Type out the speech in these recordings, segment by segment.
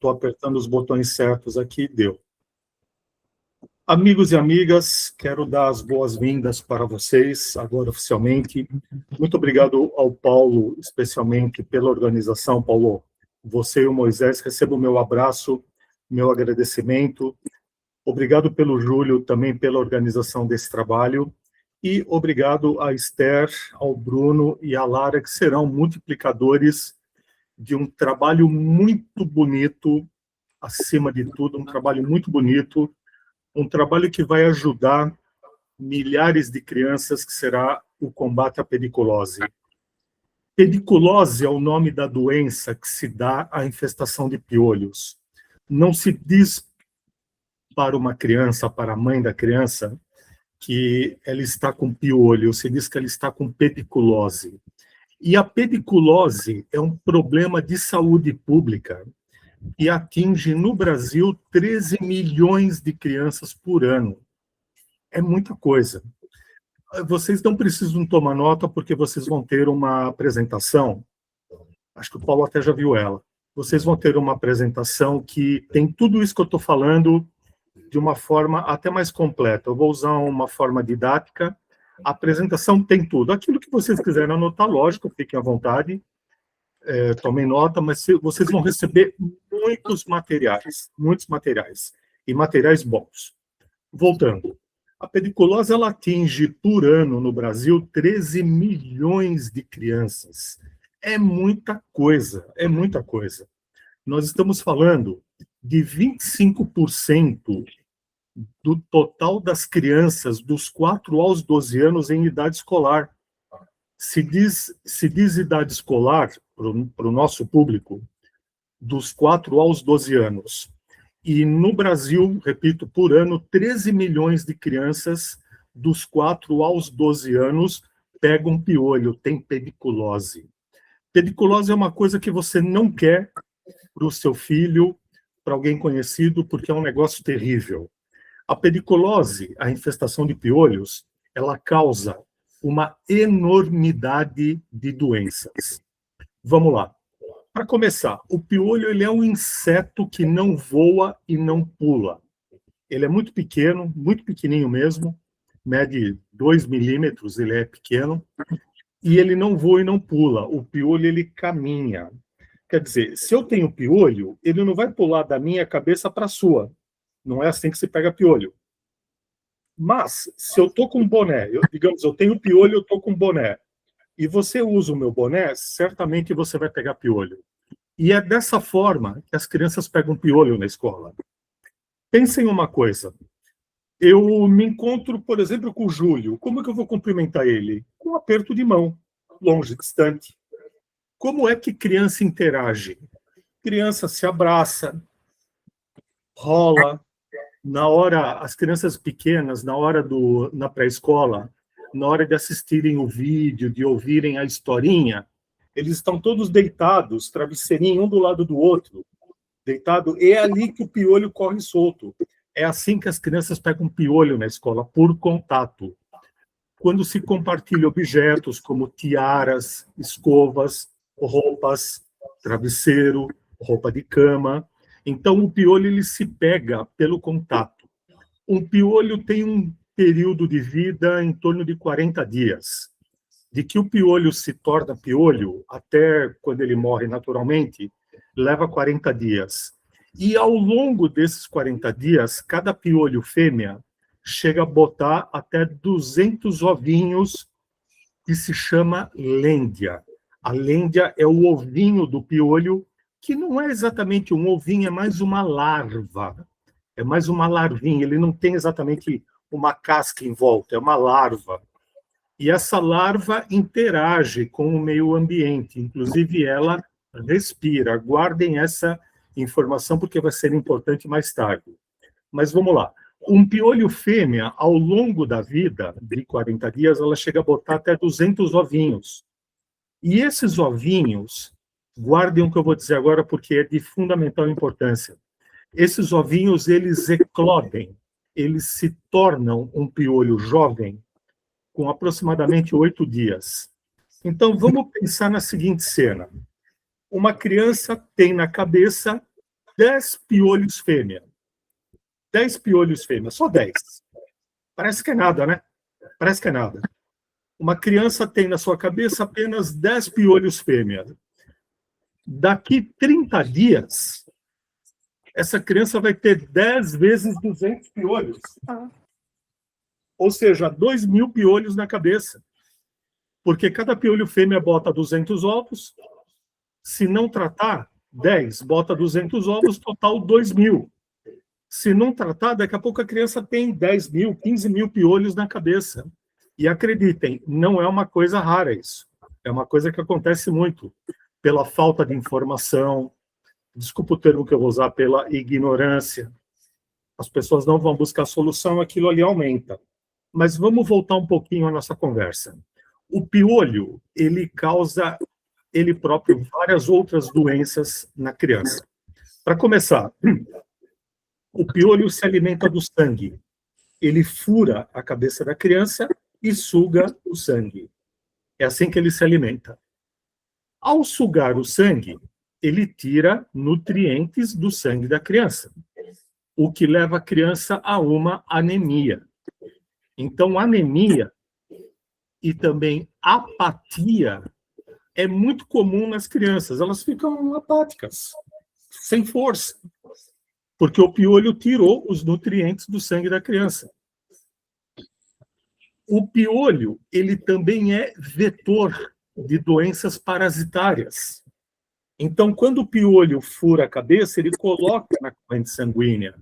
Estou apertando os botões certos aqui, deu. Amigos e amigas, quero dar as boas-vindas para vocês, agora oficialmente. Muito obrigado ao Paulo, especialmente pela organização. Paulo, você e o Moisés, recebam o meu abraço, meu agradecimento. Obrigado pelo Júlio, também pela organização desse trabalho. E obrigado a Esther, ao Bruno e à Lara, que serão multiplicadores de um trabalho muito bonito, acima de tudo, um trabalho muito bonito, um trabalho que vai ajudar milhares de crianças, que será o combate à pediculose. Pediculose é o nome da doença que se dá à infestação de piolhos. Não se diz para uma criança, para a mãe da criança, que ela está com piolho, se diz que ela está com pediculose. E a pediculose é um problema de saúde pública e atinge no Brasil 13 milhões de crianças por ano. É muita coisa. Vocês não precisam tomar nota porque vocês vão ter uma apresentação, acho que o Paulo até já viu ela. Vocês vão ter uma apresentação que tem tudo isso que eu estou falando de uma forma até mais completa. Eu vou usar uma forma didática. A apresentação tem tudo. Aquilo que vocês quiserem anotar, lógico, fiquem à vontade. Tomem nota, mas vocês vão receber muitos materiais, e materiais bons. Voltando, a pediculose ela atinge por ano no Brasil 13 milhões de crianças. É muita coisa, é muita coisa. Nós estamos falando de 25% do total das crianças dos 4 aos 12 anos em idade escolar. Se diz idade escolar, para o nosso público, dos 4 aos 12 anos. E no Brasil, repito, por ano, 13 milhões de crianças dos 4 aos 12 anos pegam piolho, tem pediculose. Pediculose é uma coisa que você não quer para o seu filho, para alguém conhecido, porque é um negócio terrível. A pediculose, a infestação de piolhos, ela causa uma enormidade de doenças. Vamos lá. Para começar, o piolho ele é um inseto que não voa e não pula. Ele é muito pequeno, muito pequenininho mesmo, mede 2 milímetros, ele é pequeno, e ele não voa e não pula. O piolho ele caminha. Quer dizer, se eu tenho piolho, ele não vai pular da minha cabeça para a sua. Não é assim que se pega piolho. Mas, se eu estou com boné, digamos, eu tenho piolho, eu estou com boné, e você usa o meu boné, certamente você vai pegar piolho. E é dessa forma que as crianças pegam piolho na escola. Pensem uma coisa. Eu me encontro, por exemplo, com o Júlio. Como é que eu vou cumprimentar ele? Com um aperto de mão, longe, distante. Como é que criança interage? Criança se abraça, rola. Na hora, as crianças pequenas, na pré-escola, na hora de assistirem o vídeo, de ouvirem a historinha, eles estão todos deitados, travesseirinho um do lado do outro, deitado, e é ali que o piolho corre solto. É assim que as crianças pegam piolho na escola, por contato. Quando se compartilha objetos como tiaras, escovas, roupas, travesseiro, roupa de cama, então o piolho ele se pega pelo contato. Um piolho tem um período de vida em torno de 40 dias. De que o piolho se torna piolho até quando ele morre naturalmente, leva 40 dias. E ao longo desses 40 dias, cada piolho fêmea chega a botar até 200 ovinhos, que se chama lêndia. A lêndia é o ovinho do piolho, que não é exatamente um ovinho, é mais uma larva. É mais uma larvinha, ele não tem exatamente uma casca em volta, é uma larva. E essa larva interage com o meio ambiente, inclusive ela respira. Guardem essa informação porque vai ser importante mais tarde. Mas vamos lá. Um piolho fêmea, ao longo da vida, de 40 dias, ela chega a botar até 200 ovinhos. E esses ovinhos, guardem o que eu vou dizer agora porque é de fundamental importância. Esses ovinhos, eles eclodem, eles se tornam um piolho jovem com aproximadamente 8 dias. Então, vamos pensar na seguinte cena. Uma criança tem na cabeça 10 piolhos fêmea. 10 piolhos fêmea, só 10. Parece que é nada, né? Parece que é nada. Uma criança tem na sua cabeça apenas 10 piolhos fêmea. Daqui 30 dias, essa criança vai ter 10 vezes 200 piolhos. Ou seja, 2.000 piolhos na cabeça. Porque cada piolho fêmea bota 200 ovos. Se não tratar, 10. Bota 200 ovos, total 2.000. Se não tratar, daqui a pouco a criança tem 10.000, 15.000 piolhos na cabeça. E acreditem, não é uma coisa rara isso. É uma coisa que acontece muito. Pela falta de informação, desculpa o termo que eu vou usar, pela ignorância. As pessoas não vão buscar solução, aquilo ali aumenta. Mas vamos voltar um pouquinho à nossa conversa. O piolho, ele causa, ele próprio, várias outras doenças na criança. Para começar, o piolho se alimenta do sangue. Ele fura a cabeça da criança e suga o sangue. É assim que ele se alimenta. Ao sugar o sangue, ele tira nutrientes do sangue da criança, o que leva a criança a uma anemia. Então, anemia e também apatia é muito comum nas crianças. Elas ficam apáticas, sem força, porque o piolho tirou os nutrientes do sangue da criança. O piolho, ele também é vetor de doenças parasitárias. Então, quando o piolho fura a cabeça, ele coloca na corrente sanguínea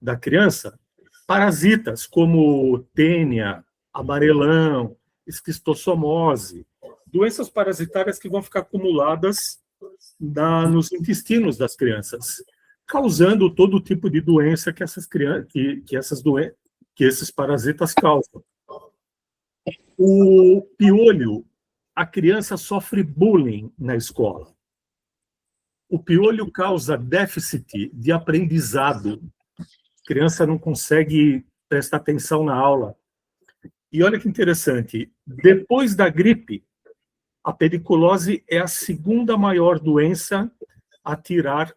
da criança parasitas como tênia, amarelão, esquistossomose, doenças parasitárias que vão ficar acumuladas nos intestinos das crianças, causando todo tipo de doença que esses parasitas causam. O piolho, a criança sofre bullying na escola. O piolho causa déficit de aprendizado. A criança não consegue prestar atenção na aula. E olha que interessante, depois da gripe, a pediculose é a segunda maior doença a tirar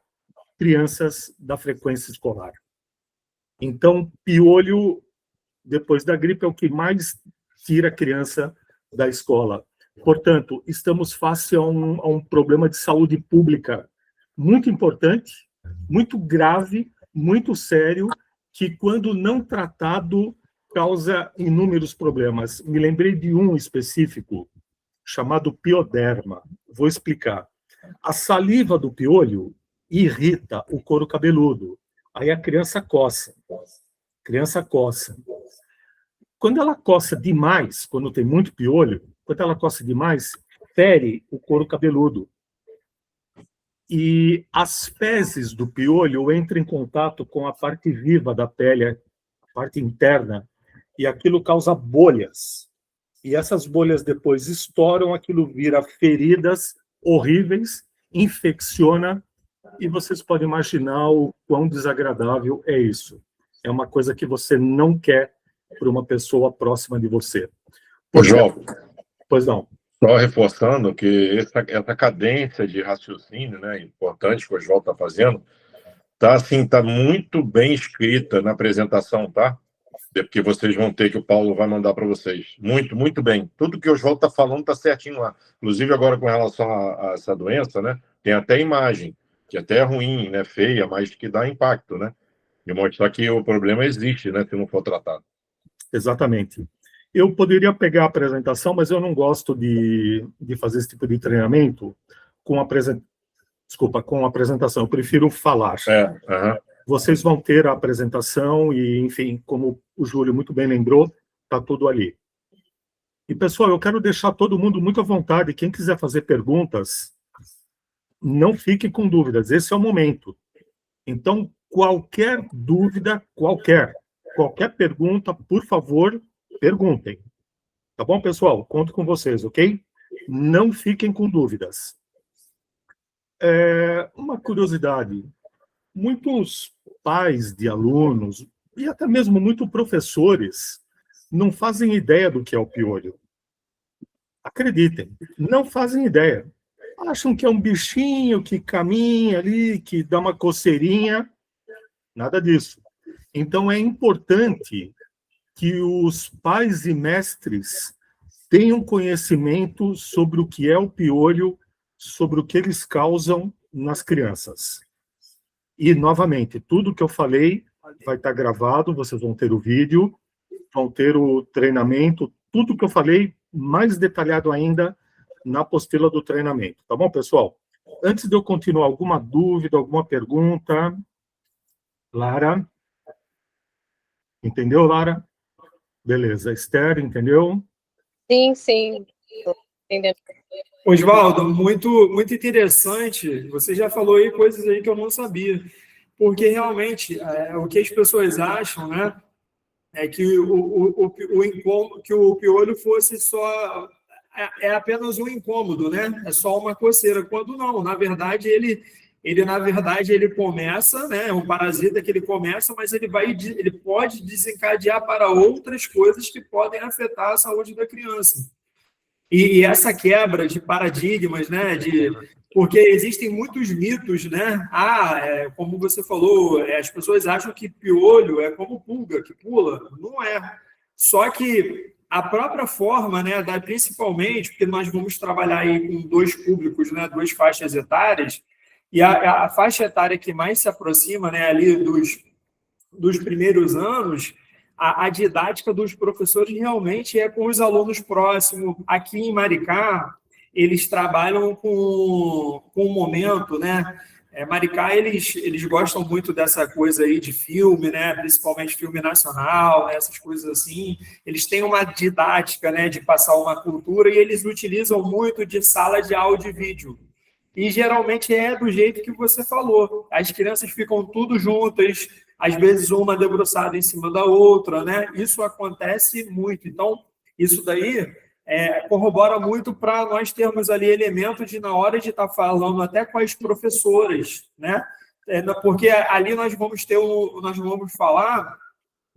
crianças da frequência escolar. Então, piolho, depois da gripe, é o que mais tira a criança da escola. Portanto, estamos face a um problema de saúde pública muito importante, muito grave, muito sério, que, quando não tratado, causa inúmeros problemas. Me lembrei de um específico, chamado pioderma. Vou explicar. A saliva do piolho irrita o couro cabeludo. Aí a criança coça. Criança coça. Quando ela coça demais, quando tem muito piolho, quando ela coça demais, fere o couro cabeludo. E as fezes do piolho entram em contato com a parte viva da pele, a parte interna, e aquilo causa bolhas. E essas bolhas depois estouram, aquilo vira feridas horríveis, infecciona, e vocês podem imaginar o quão desagradável é isso. É uma coisa que você não quer para uma pessoa próxima de você. João, Pois não. só reforçando que essa cadência de raciocínio, né, importante que o Oswaldo está fazendo, tá muito bem escrita na apresentação, tá? Porque vocês vão ter, que o Paulo vai mandar para vocês. Muito, muito bem. Tudo que o Oswaldo está falando está certinho lá. Inclusive, agora, com relação a essa doença, né, tem até imagem, que até é ruim, né, feia, mas que dá impacto, né? De mostrar que o problema existe, né, se não for tratado. Exatamente. Eu poderia pegar a apresentação, mas eu não gosto de fazer esse tipo de treinamento com apresentação. Eu prefiro falar. Vocês vão ter a apresentação e, enfim, como o Júlio muito bem lembrou, está tudo ali. E, pessoal, eu quero deixar todo mundo muito à vontade. Quem quiser fazer perguntas, não fique com dúvidas. Esse é o momento. Então, qualquer dúvida, qualquer pergunta, por favor, perguntem. Tá bom, pessoal? Conto com vocês, ok? Não fiquem com dúvidas. Uma curiosidade. Muitos pais de alunos, e até mesmo muitos professores, não fazem ideia do que é o piolho. Acreditem, não fazem ideia. acham que é um bichinho que caminha ali, que dá uma coceirinha, nada disso. Então, é importante que os pais e mestres tenham conhecimento sobre o que é o piolho, sobre o que eles causam nas crianças. E, novamente, tudo que eu falei vai estar gravado, vocês vão ter o vídeo, vão ter o treinamento, tudo que eu falei, mais detalhado ainda, na apostila do treinamento. Tá bom, pessoal? Antes de eu continuar, alguma dúvida, alguma pergunta? Lara? Entendeu, Lara? Beleza. Esther, entendeu? Sim, sim. Tô entendendo. Oswaldo, muito interessante. Você já falou aí coisas aí que eu não sabia. Porque realmente o que as pessoas acham, né, é que que o piolho fosse só apenas um incômodo, né? É só uma coceira. Quando não, na verdade ele começa, né? É um parasita que ele começa, mas ele pode desencadear para outras coisas que podem afetar a saúde da criança. E essa quebra de paradigmas, né? Porque existem muitos mitos, né? Como você falou, as pessoas acham que piolho é como pulga, que pula. Não é. Só que a própria forma, né? Principalmente, porque nós vamos trabalhar aí com dois públicos, né? Duas faixas etárias, e a faixa etária que mais se aproxima, né? Ali dos primeiros anos, a didática dos professores realmente é com os alunos próximos. Aqui em Maricá, eles trabalham com o momento, né? Maricá, eles gostam muito dessa coisa aí de filme, né? Principalmente filme nacional, né? Essas coisas assim. Eles têm uma didática, né? De passar uma cultura e eles utilizam muito de sala de áudio e vídeo. E geralmente é do jeito que você falou. As crianças ficam tudo juntas, às vezes uma debruçada em cima da outra, né? Isso acontece muito. Então, isso daí corrobora muito para nós termos ali elementos de, na hora de estar falando até com as professoras, né? Porque ali nós vamos falar,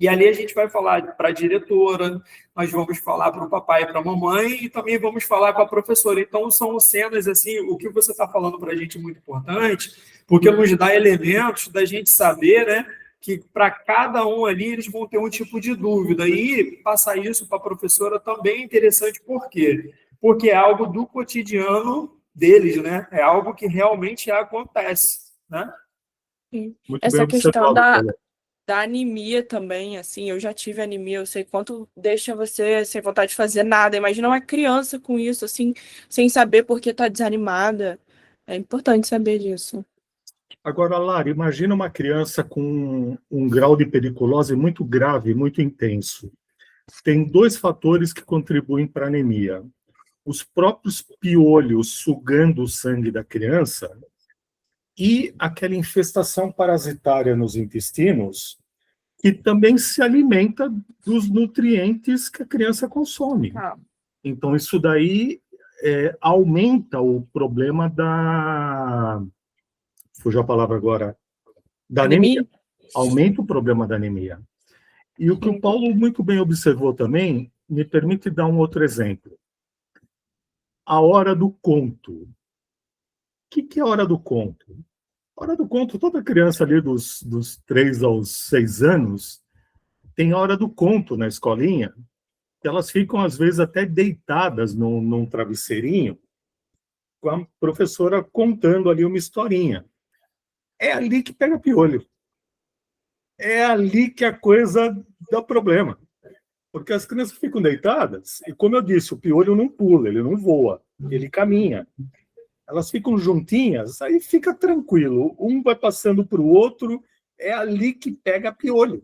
e ali a gente vai falar para a diretora, nós vamos falar para o papai e para a mamãe, e também vamos falar com a professora. Então, são cenas, assim, o que você está falando para a gente é muito importante, porque nos dá elementos da gente saber, né, que para cada um ali eles vão ter um tipo de dúvida. E passar isso para a professora também é interessante. Por quê? Porque é algo do cotidiano deles, né? É algo que realmente acontece, né? Muito Essa bem questão observado, da anemia também, assim, eu já tive anemia, eu sei quanto deixa você sem vontade de fazer nada. Imagina uma criança com isso, assim, sem saber por que está desanimada. É importante saber disso. Agora, Lara, imagina uma criança com um grau de periculose muito grave, muito intenso. Tem dois fatores que contribuem para a anemia. Os próprios piolhos sugando o sangue da criança e aquela infestação parasitária nos intestinos, que também se alimenta dos nutrientes que a criança consome. Então, isso daí aumenta o problema da... Fugiu a palavra agora. Da anemia. Aumenta o problema da anemia. E o que o Paulo muito bem observou também, me permite dar um outro exemplo. A hora do conto. O que é a hora do conto? A hora do conto, toda criança ali dos 3 aos 6 anos tem a hora do conto na escolinha, que elas ficam, às vezes, até deitadas num travesseirinho, com a professora contando ali uma historinha. É ali que pega piolho. É ali que a coisa dá problema. Porque as crianças ficam deitadas, e como eu disse, o piolho não pula, ele não voa, ele caminha. Elas ficam juntinhas, aí fica tranquilo. Um vai passando para o outro, é ali que pega piolho.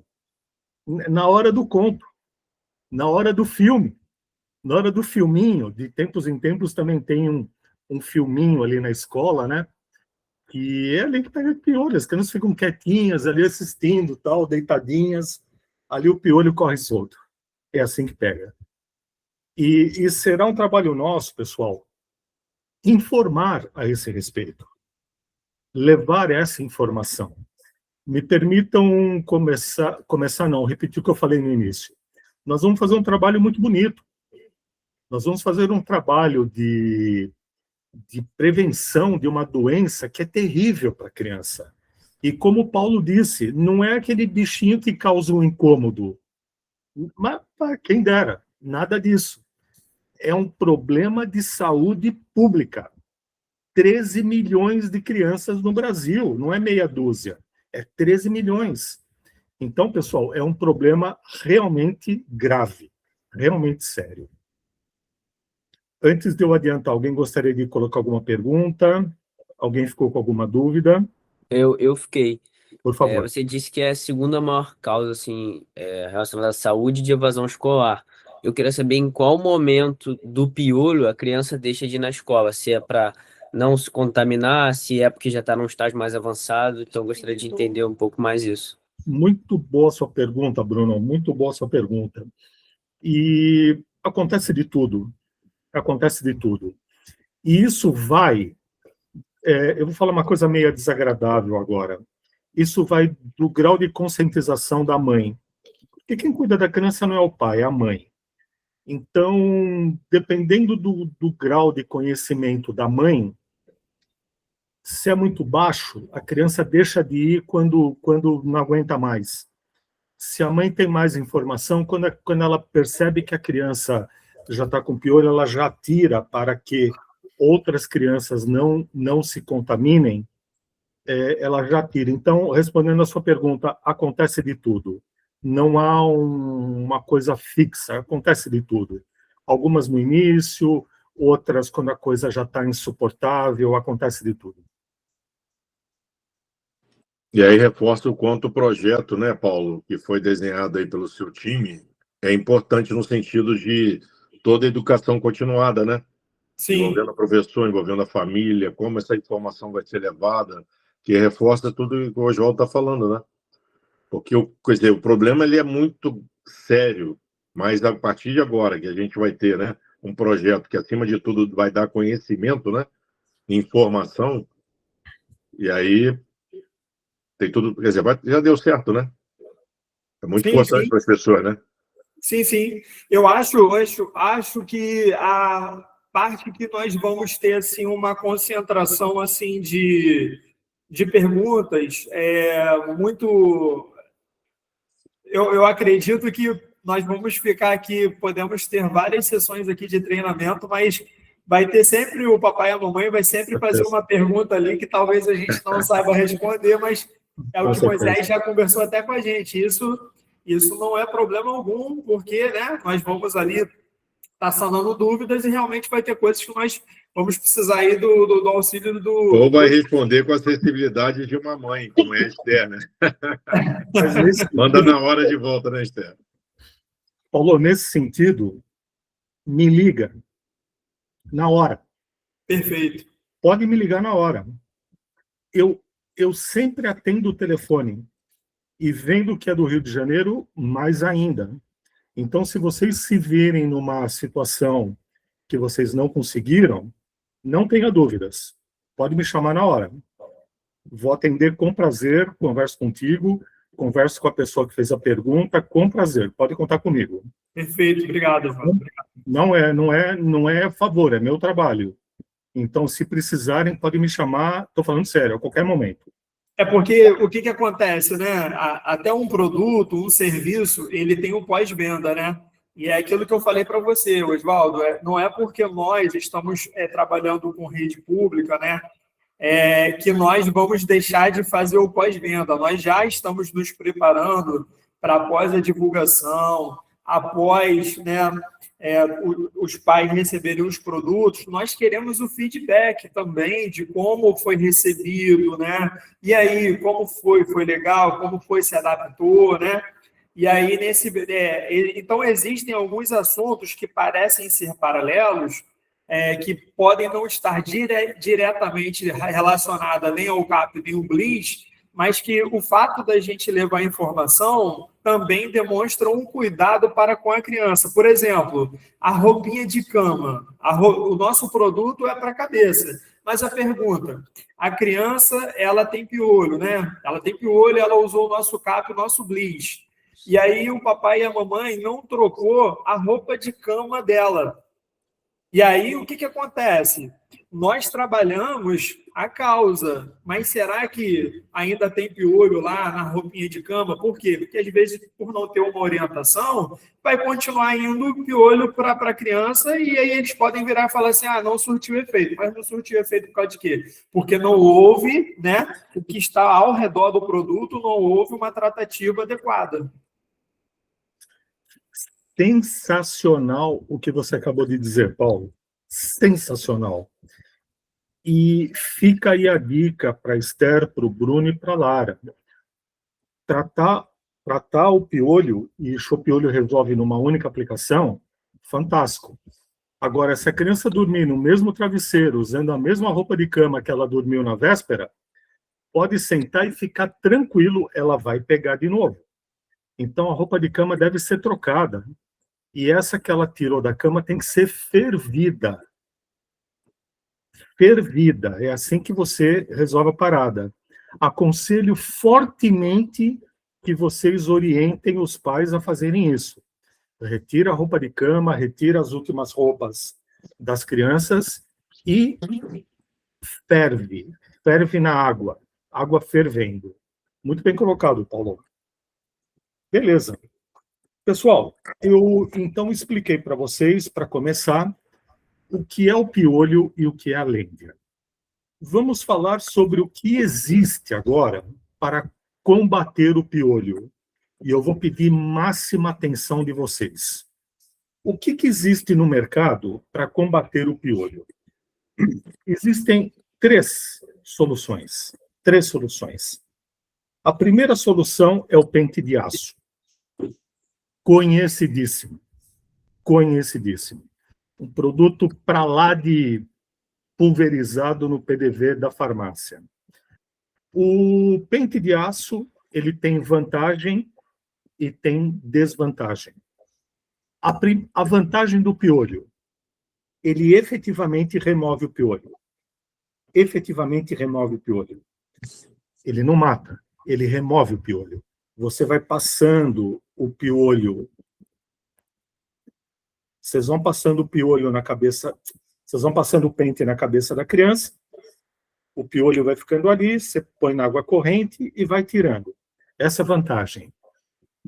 Na hora do conto, na hora do filme, na hora do filminho, de tempos em tempos também tem um filminho ali na escola, né? Que é ali que pega piolho. As crianças ficam quietinhas ali assistindo, tal, deitadinhas. Ali o piolho corre solto. É assim que pega. E será um trabalho nosso, pessoal, informar a esse respeito, levar essa informação. Me permitam repetir o que eu falei no início. Nós vamos fazer um trabalho muito bonito. Nós vamos fazer um trabalho de de prevenção de uma doença que é terrível para a criança. E como o Paulo disse, não é aquele bichinho que causa um incômodo, mas quem dera, nada disso. É um problema de saúde pública. 13 milhões de crianças no Brasil, não é meia dúzia, é 13 milhões. Então, pessoal, é um problema realmente grave, realmente sério. Antes de eu adiantar, alguém gostaria de colocar alguma pergunta? Alguém ficou com alguma dúvida? Eu fiquei. Por favor. Você disse que é a segunda maior causa assim, relacionada à saúde de evasão escolar. Eu queria saber em qual momento do piolho a criança deixa de ir na escola, se é para não se contaminar, se é porque já está num estágio mais avançado. Então, eu gostaria de entender um pouco mais isso. Muito boa sua pergunta, Bruno, muito boa sua pergunta. E acontece de tudo, acontece de tudo. E isso vai, eu vou falar uma coisa meio desagradável agora, isso vai do grau de conscientização da mãe. Porque quem cuida da criança não é o pai, é a mãe. Então, dependendo do grau de conhecimento da mãe, se é muito baixo, a criança deixa de ir quando não aguenta mais. Se a mãe tem mais informação, quando ela percebe que a criança já está com piolho, ela já tira para que outras crianças não se contaminem, ela já tira. Então, respondendo a sua pergunta, acontece de tudo. Não há uma coisa fixa, acontece de tudo. Algumas no início, outras quando a coisa já está insuportável, acontece de tudo. E aí reforça o quanto o projeto, né, Paulo, que foi desenhado aí pelo seu time, é importante no sentido de toda a educação continuada, né? Sim. Envolvendo o professor, envolvendo a família, como essa informação vai ser levada, que reforça tudo que o Oswaldo está falando, né? Porque quer dizer, o problema ele é muito sério, mas a partir de agora que a gente vai ter, né, um projeto que, acima de tudo, vai dar conhecimento, né, informação, e aí tem tudo, quer dizer, já deu certo, né? É muito importante para as pessoas, né? Sim, sim. Eu acho que a parte que nós vamos ter assim uma concentração assim de perguntas muito. Eu acredito que nós vamos ficar aqui, podemos ter várias sessões aqui de treinamento, mas vai ter sempre o papai e a mamãe, vai sempre fazer uma pergunta ali que talvez a gente não saiba responder, mas é o que Moisés já conversou até com a gente. Isso não é problema algum, porque, né, nós vamos ali estar sanando dúvidas e realmente vai ter coisas que nós vamos precisar aí do auxílio do... Ou vai responder com a sensibilidade de uma mãe, como é a Esther, né? Manda na hora de volta, né, Esther? Paulo, nesse sentido, me liga na hora. Perfeito. Pode me ligar na hora. Eu sempre atendo o telefone. E vendo que é do Rio de Janeiro, mais ainda. Então, se vocês se virem numa situação que vocês não conseguiram, não tenha dúvidas. Pode me chamar na hora. Vou atender com prazer, converso contigo, converso com a pessoa que fez a pergunta, com prazer. Pode contar comigo. Perfeito, obrigado, João. Não é favor, é meu trabalho. Então, se precisarem, podem me chamar, estou falando sério, a qualquer momento. É porque o que acontece, né? Até um produto, um serviço, ele tem um pós-venda, né? E é aquilo que eu falei para você, Oswaldo, não é porque nós estamos trabalhando com rede pública, né? Que nós vamos deixar de fazer o pós-venda. Nós já estamos nos preparando para após a divulgação, após, né, os pais receberem os produtos, nós queremos o feedback também de como foi recebido, né? E aí, como foi legal, como foi, se adaptou, né? E aí, então, existem alguns assuntos que parecem ser paralelos, que podem não estar diretamente relacionados nem ao CAP, nem ao BLIS, mas que o fato da gente levar informação também demonstra um cuidado para com a criança. Por exemplo, a roupinha de cama. O nosso produto é para a cabeça. Mas a pergunta, a criança, ela tem piolho, né? Ela tem piolho, ela usou o nosso CAP, o nosso BLIS. E aí o papai e a mamãe não trocou a roupa de cama dela. E aí, o que acontece? Nós trabalhamos a causa, mas será que ainda tem piolho lá na roupinha de cama? Por quê? Porque, às vezes, por não ter uma orientação, vai continuar indo piolho para a criança e aí eles podem virar e falar assim, não surtiu efeito. Mas não surtiu efeito por causa de quê? Porque não houve, né, o que está ao redor do produto, não houve uma tratativa adequada. Sensacional o que você acabou de dizer, Paulo. Sensacional. E fica aí a dica para a Esther, para o Bruno e para a Lara. Tratar o piolho, e o piolho resolve numa única aplicação, fantástico. Agora, se a criança dormir no mesmo travesseiro, usando a mesma roupa de cama que ela dormiu na véspera, pode sentar e ficar tranquilo, ela vai pegar de novo. Então, a roupa de cama deve ser trocada. E essa que ela tirou da cama tem que ser fervida. Fervida. É assim que você resolve a parada. Aconselho fortemente que vocês orientem os pais a fazerem isso. Retira a roupa de cama, retira as últimas roupas das crianças e ferve. Ferve na água. Água fervendo. Muito bem colocado, Paulo. Beleza. Pessoal, eu então expliquei para vocês, para começar, o que é o piolho e o que é a lêndia. Vamos falar sobre o que existe agora para combater o piolho. E eu vou pedir máxima atenção de vocês. O que existe no mercado para combater o piolho? Existem três soluções. A primeira solução é o pente de aço. Conhecidíssimo. Um produto para lá de pulverizado no PDV da farmácia. O pente de aço, ele tem vantagem e tem desvantagem. A vantagem do piolho, ele efetivamente remove o piolho. Ele não mata, ele remove o piolho. Você vai passando o piolho, vocês vão passando o piolho na cabeça, vocês vão passando o pente na cabeça da criança, o piolho vai ficando ali, você põe na água corrente e vai tirando. Essa é a vantagem.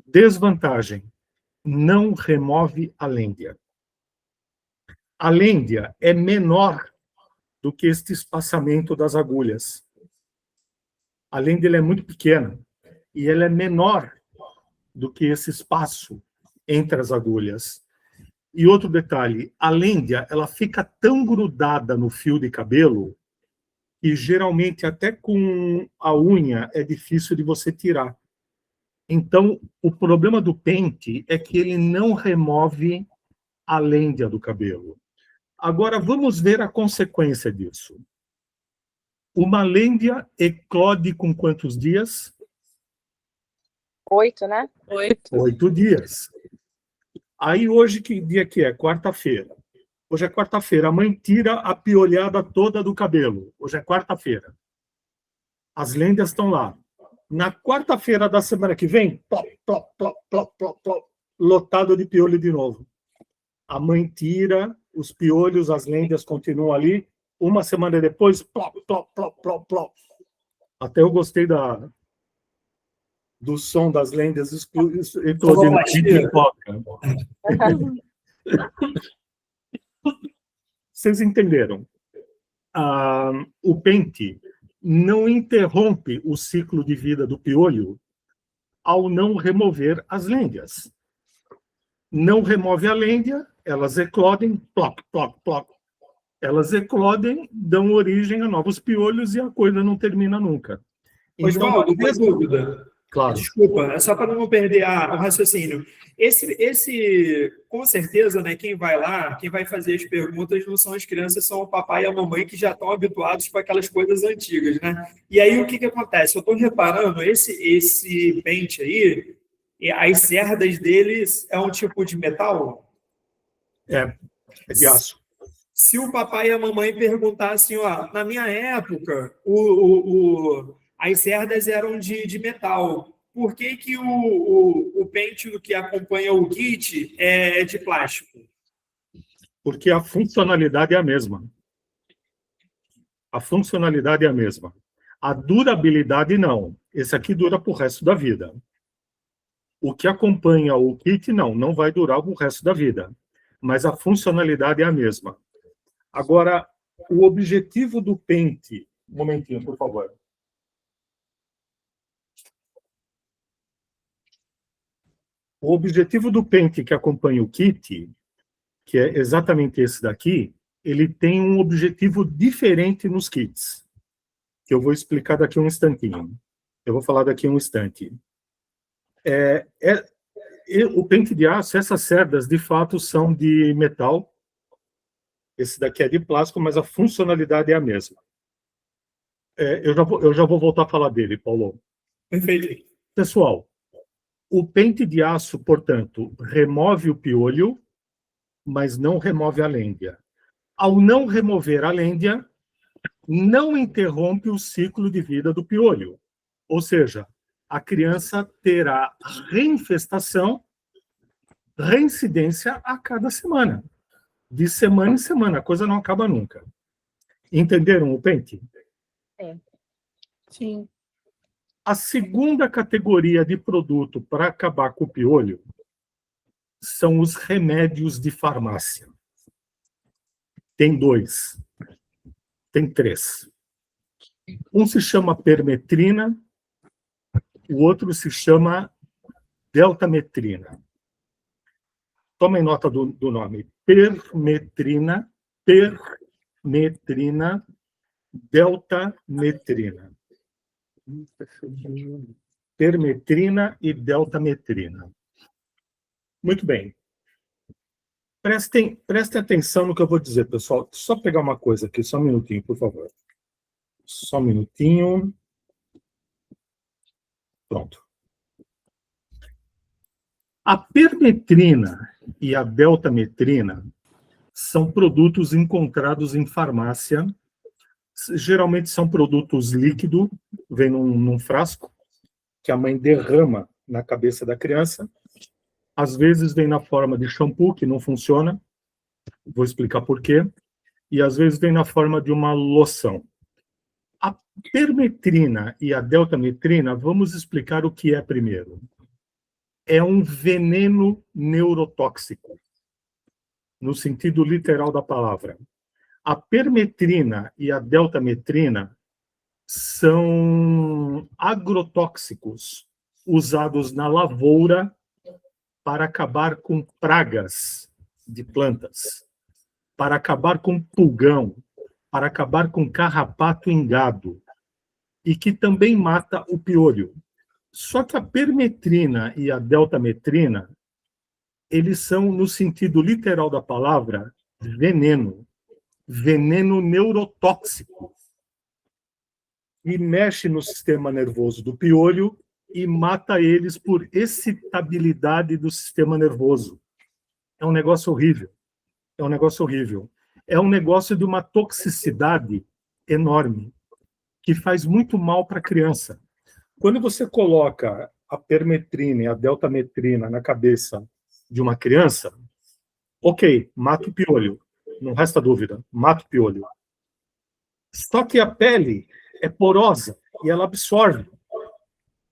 Desvantagem, não remove a lêndia. A lêndia é menor do que este espaçamento das agulhas. A lêndia é muito pequena e ela é menor do que esse espaço entre as agulhas. E outro detalhe, a lêndia, ela fica tão grudada no fio de cabelo que geralmente até com a unha é difícil de você tirar. Então, o problema do pente é que ele não remove a lêndia do cabelo. Agora, vamos ver a consequência disso. Uma lêndia eclode com quantos dias? 8, né? 8 dias. Aí hoje, que dia que é? Quarta-feira. Hoje é quarta-feira. A mãe tira a piolhada toda do cabelo. Hoje é quarta-feira. As lêndias estão lá. Na quarta-feira da semana que vem, plop, plop, plop, plop, plop, plop, lotado de piolho de novo. A mãe tira os piolhos, as lêndias continuam ali. Uma semana depois, plop, plop, plop, plop, plop. Até eu gostei do som das lêndias eclodindo. Vocês entenderam? O pente não interrompe o ciclo de vida do piolho ao não remover as lêndias. Não remove a lêndia, elas eclodem, plop, plop, plop. Elas eclodem, dão origem a novos piolhos e a coisa não termina nunca. Oswaldo, uma dúvida. Claro. Desculpa, é só para não perder o raciocínio. Esse, com certeza, né, quem vai lá, quem vai fazer as perguntas não são as crianças, são o papai e a mamãe que já estão habituados com aquelas coisas antigas, né? E aí o que acontece? Eu estou reparando, esse pente aí, as cerdas deles é um tipo de metal? É de aço. Se o papai e a mamãe perguntassem, na minha época, as cerdas eram de metal. Por que o pente que acompanha o kit é de plástico? Porque a funcionalidade é a mesma. A funcionalidade é a mesma. A durabilidade, não. Esse aqui dura para o resto da vida. O que acompanha o kit, não vai durar o resto da vida. Mas a funcionalidade é a mesma. Agora, o objetivo do pente... Um momentinho, por favor. O objetivo do pente que acompanha o kit, que é exatamente esse daqui, ele tem um objetivo diferente nos kits, que eu vou explicar daqui a um instantinho. Eu vou falar daqui a um instante. O pente de aço, essas cerdas, de fato, são de metal. Esse daqui é de plástico, mas a funcionalidade é a mesma. Eu já vou voltar a falar dele, Paulo. Perfeito. Pessoal, o pente de aço, portanto, remove o piolho, mas não remove a lêndia. Ao não remover a lêndia, não interrompe o ciclo de vida do piolho. Ou seja, a criança terá reinfestação, reincidência a cada semana. De semana em semana, a coisa não acaba nunca. Entenderam o pente? Sim. A segunda categoria de produto para acabar com o piolho são os remédios de farmácia. Tem 2. Tem 3. Um se chama permetrina, o outro se chama deltametrina. Tomem nota do nome. Permetrina, deltametrina. Permetrina e deltametrina. Muito bem. Prestem atenção no que eu vou dizer, pessoal. Só pegar uma coisa aqui, só um minutinho, por favor. Só um minutinho. Pronto. A permetrina e a deltametrina são produtos encontrados em farmácia. Geralmente são produtos líquidos, vem num frasco, que a mãe derrama na cabeça da criança. Às vezes vem na forma de shampoo, que não funciona. Vou explicar por quê. E às vezes vem na forma de uma loção. A permetrina e a deltametrina, vamos explicar o que é primeiro. É um veneno neurotóxico, no sentido literal da palavra. A permetrina e a deltametrina são agrotóxicos usados na lavoura para acabar com pragas de plantas, para acabar com pulgão, para acabar com carrapato em gado, e que também mata o piolho. Só que a permetrina e a deltametrina, eles são, no sentido literal da palavra, veneno neurotóxico, e mexe no sistema nervoso do piolho e mata eles por excitabilidade do sistema nervoso. É um negócio horrível. É um negócio horrível. É um negócio de uma toxicidade enorme, que faz muito mal para a criança. Quando você coloca a permetrina e a deltametrina na cabeça de uma criança, ok, mata o piolho. Não resta dúvida, mata o piolho. Só que a pele é porosa e ela absorve.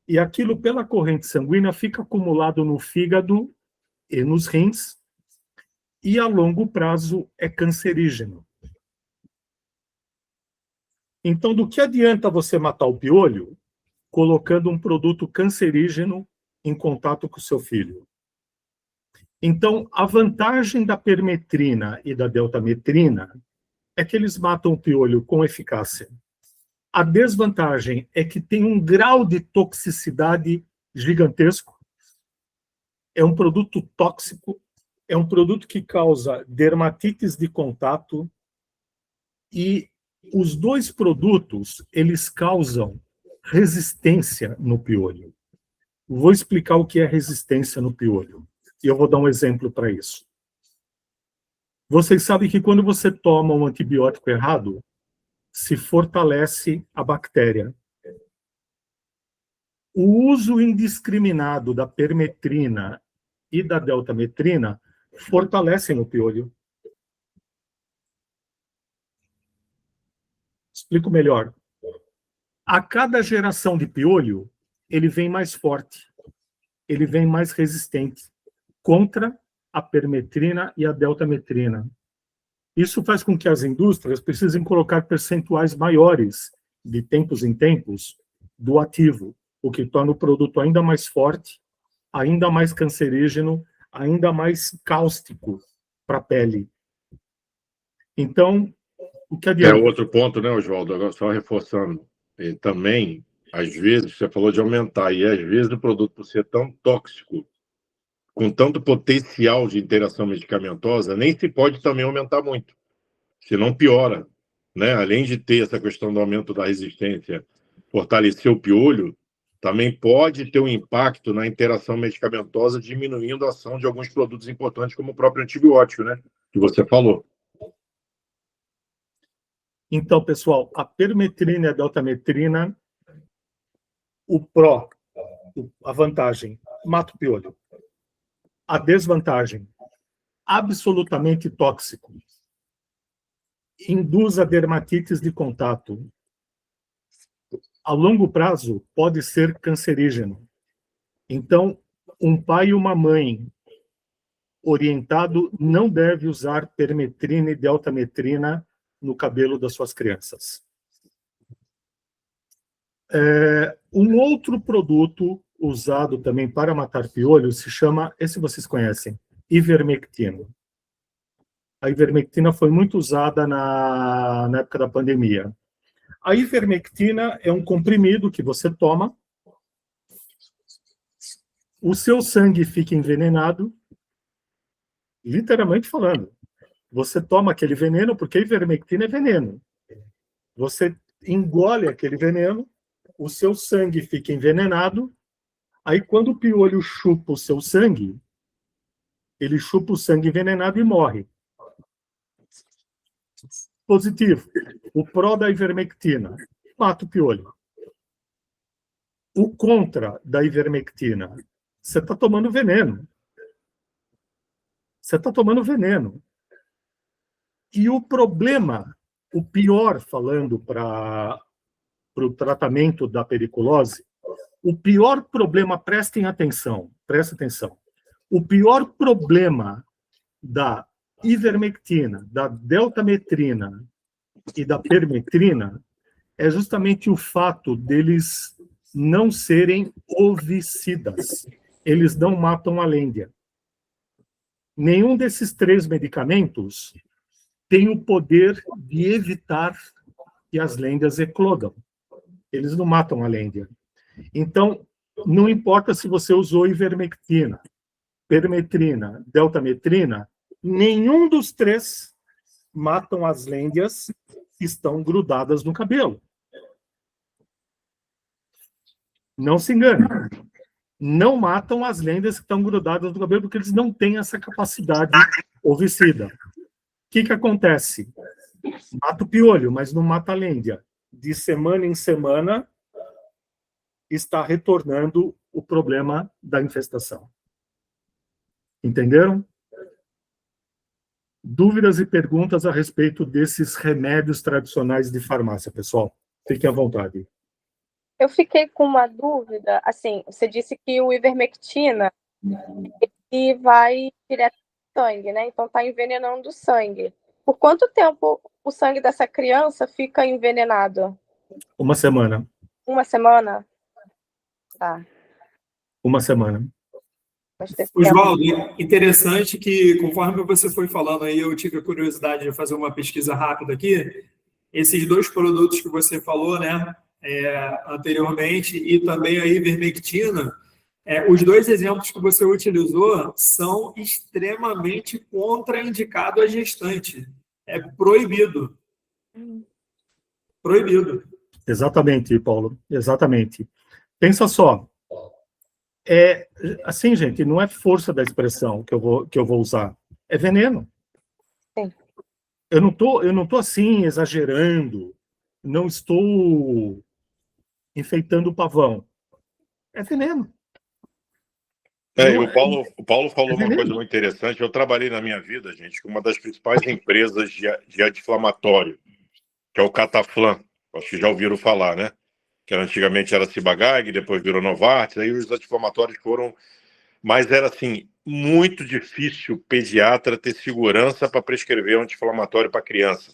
E aquilo, pela corrente sanguínea, fica acumulado no fígado e nos rins, e a longo prazo é cancerígeno. Então, do que adianta você matar o piolho colocando um produto cancerígeno em contato com o seu filho? Então, a vantagem da permetrina e da deltametrina é que eles matam o piolho com eficácia. A desvantagem é que tem um grau de toxicidade gigantesco. É um produto tóxico, é um produto que causa dermatites de contato, e os dois produtos, eles causam resistência no piolho. Vou explicar o que é resistência no piolho. E eu vou dar um exemplo para isso. Vocês sabem que quando você toma um antibiótico errado, se fortalece a bactéria. O uso indiscriminado da permetrina e da deltametrina fortalecem o piolho. Explico melhor. A cada geração de piolho, ele vem mais forte, ele vem mais resistente contra a permetrina e a deltametrina. Isso faz com que as indústrias precisem colocar percentuais maiores, de tempos em tempos, do ativo, o que torna o produto ainda mais forte, ainda mais cancerígeno, ainda mais cáustico para a pele. Então, o que adianta? Outro ponto, né, Oswaldo? Agora só reforçando. Também, às vezes, você falou de aumentar, e às vezes o produto, por ser tão tóxico, com tanto potencial de interação medicamentosa, nem se pode também aumentar muito, senão piora, né? Além de ter essa questão do aumento da resistência, fortalecer o piolho, também pode ter um impacto na interação medicamentosa, diminuindo a ação de alguns produtos importantes, como o próprio antibiótico, né? Que você falou. Então, pessoal, a permetrina e a deltametrina, o pró, a vantagem, mata o piolho. A desvantagem, absolutamente tóxico. Induz a dermatites de contato. A longo prazo, pode ser cancerígeno. Então, um pai e uma mãe orientado não deve usar permetrina e deltametrina no cabelo das suas crianças. Um outro produto usado também para matar piolhos se chama, esse vocês conhecem, ivermectina. A ivermectina foi muito usada na época da pandemia. A ivermectina é um comprimido que você toma, o seu sangue fica envenenado, literalmente falando. Você toma aquele veneno, porque a ivermectina é veneno. Você engole aquele veneno, o seu sangue fica envenenado, aí quando o piolho chupa o seu sangue, ele chupa o sangue envenenado e morre. Positivo. O pró da ivermectina, mata o piolho. O contra da ivermectina, você está tomando veneno. Você está tomando veneno. E o problema, o pior, falando para o tratamento da periculose, o pior problema, prestem atenção, o pior problema da ivermectina, da deltametrina e da permetrina é justamente o fato deles não serem ovicidas. Eles não matam a lêndia. Nenhum desses três medicamentos tem o poder de evitar que as lêndias eclodam. Eles não matam a lêndia. Então, não importa se você usou ivermectina, permetrina, deltametrina, nenhum dos três matam as lêndias que estão grudadas no cabelo. Não se engane. Não matam as lêndias que estão grudadas no cabelo, porque eles não têm essa capacidade ovicida. O que acontece? Mata o piolho, mas não mata a lêndia. De semana em semana, está retornando o problema da infestação. Entenderam? Dúvidas e perguntas a respeito desses remédios tradicionais de farmácia, pessoal? Fiquem à vontade. Eu fiquei com uma dúvida, assim, você disse que o ivermectina ele vai direto no sangue, né? Então está envenenando o sangue. Por quanto tempo o sangue dessa criança fica envenenado? Uma semana. Uma semana? Tá. Uma semana. Oswaldo, interessante que, conforme você foi falando aí, eu tive a curiosidade de fazer uma pesquisa rápida aqui. Esses dois produtos que você falou, né, anteriormente, e também a ivermectina, os dois exemplos que você utilizou são extremamente contraindicados à gestante. É proibido. Proibido. Exatamente, Paulo. Exatamente. Pensa só. Assim, gente, não é força da expressão que eu vou usar. É veneno. Sim. Eu não tô assim, exagerando. Não estou enfeitando o pavão. É veneno. O Paulo falou uma coisa muito interessante. Eu trabalhei na minha vida, gente, com uma das principais empresas de anti-inflamatório, que é o Cataflam. Acho que já ouviram falar, né? Que antigamente era Ciba-Geigy, depois virou Novartis, aí os anti-inflamatórios foram... Mas era, assim, muito difícil o pediatra ter segurança para prescrever um anti-inflamatório para criança,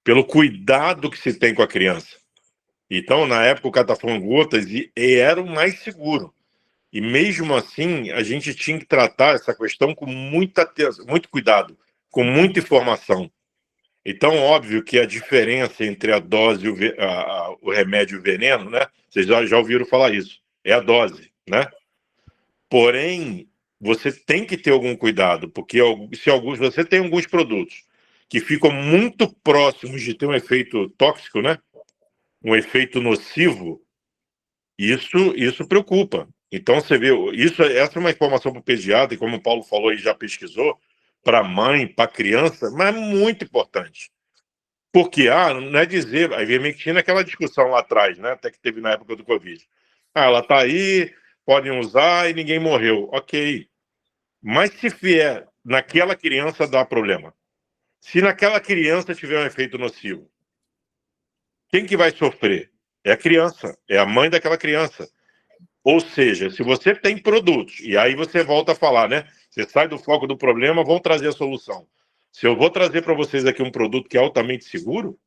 pelo cuidado que se tem com a criança. Então, na época, o cataflão gotas era o mais seguro. E mesmo assim, a gente tinha que tratar essa questão com muita atenção, muito cuidado, com muita informação. Então, óbvio que a diferença entre a dose e o remédio e o veneno, né? Vocês já ouviram falar isso. É a dose, né? Porém, você tem que ter algum cuidado, porque você tem alguns produtos que ficam muito próximos de ter um efeito tóxico, né? Um efeito nocivo, isso preocupa. Então, você vê, essa é uma informação para o pediatra, e como o Paulo falou e já pesquisou, para a mãe, para a criança, mas é muito importante. Porque, não é dizer, a ivermectina é aquela discussão lá atrás, né? Até que teve na época do Covid. Ela está aí, podem usar e ninguém morreu. Ok. Mas se vier naquela criança, dá problema. Se naquela criança tiver um efeito nocivo, quem que vai sofrer? É a criança, é a mãe daquela criança. Ou seja, se você tem produtos, e aí você volta a falar, né? Você sai do foco do problema, vão trazer a solução. Se eu vou trazer para vocês aqui um produto que é altamente seguro,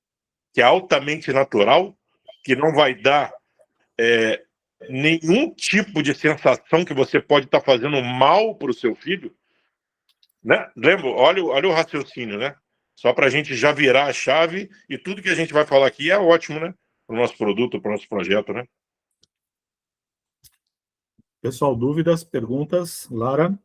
que é altamente natural, que não vai dar nenhum tipo de sensação que você pode estar fazendo mal para o seu filho, né? Lembra? Olha o raciocínio, né? Só para a gente já virar a chave, e tudo que a gente vai falar aqui é ótimo, né? Para o nosso produto, para o nosso projeto, né? Pessoal, dúvidas, perguntas? Lara?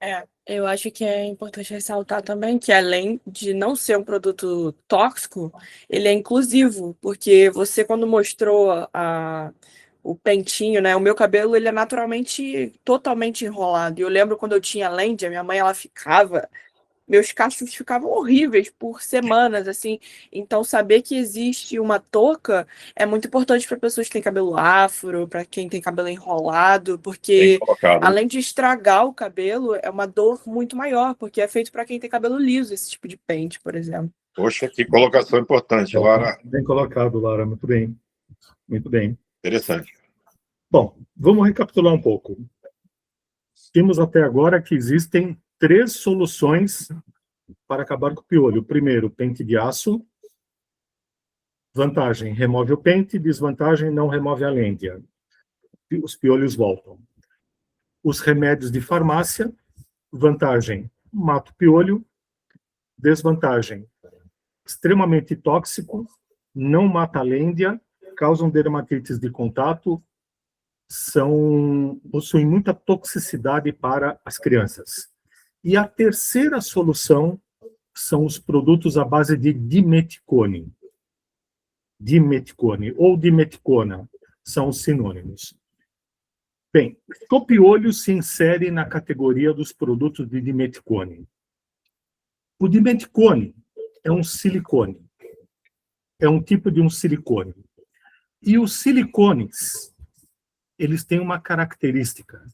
Eu acho que é importante ressaltar também que, além de não ser um produto tóxico, ele é inclusivo, porque você, quando mostrou o pentinho, né? O meu cabelo, ele é naturalmente totalmente enrolado. E eu lembro quando eu tinha lente, a minha mãe, meus cachos ficavam horríveis por semanas, assim. Então, saber que existe uma touca é muito importante para pessoas que têm cabelo afro, para quem tem cabelo enrolado, Bem porque colocado. além de estragar o cabelo, é uma dor muito maior, porque é feito para quem tem cabelo liso, esse tipo de pente, por exemplo. Poxa, que colocação importante, Lara. Bem colocado, Lara. Muito bem. Muito bem. Interessante. Bom, vamos recapitular um pouco. Vimos até agora que existem 3 soluções para acabar com o piolho. Primeiro, pente de aço. Vantagem, remove o pente. Desvantagem, não remove a lêndia. Os piolhos voltam. Os remédios de farmácia. Vantagem, mata o piolho. Desvantagem, extremamente tóxico, não mata a lêndia, causam dermatites de contato, possuem muita toxicidade para as crianças. E a terceira solução são os produtos à base de dimeticone. Dimeticone ou dimeticona são os sinônimos. Bem, o piolho se insere na categoria dos produtos de dimeticone. O dimeticone é um silicone. É um tipo de um silicone. E os silicones, eles têm uma característica.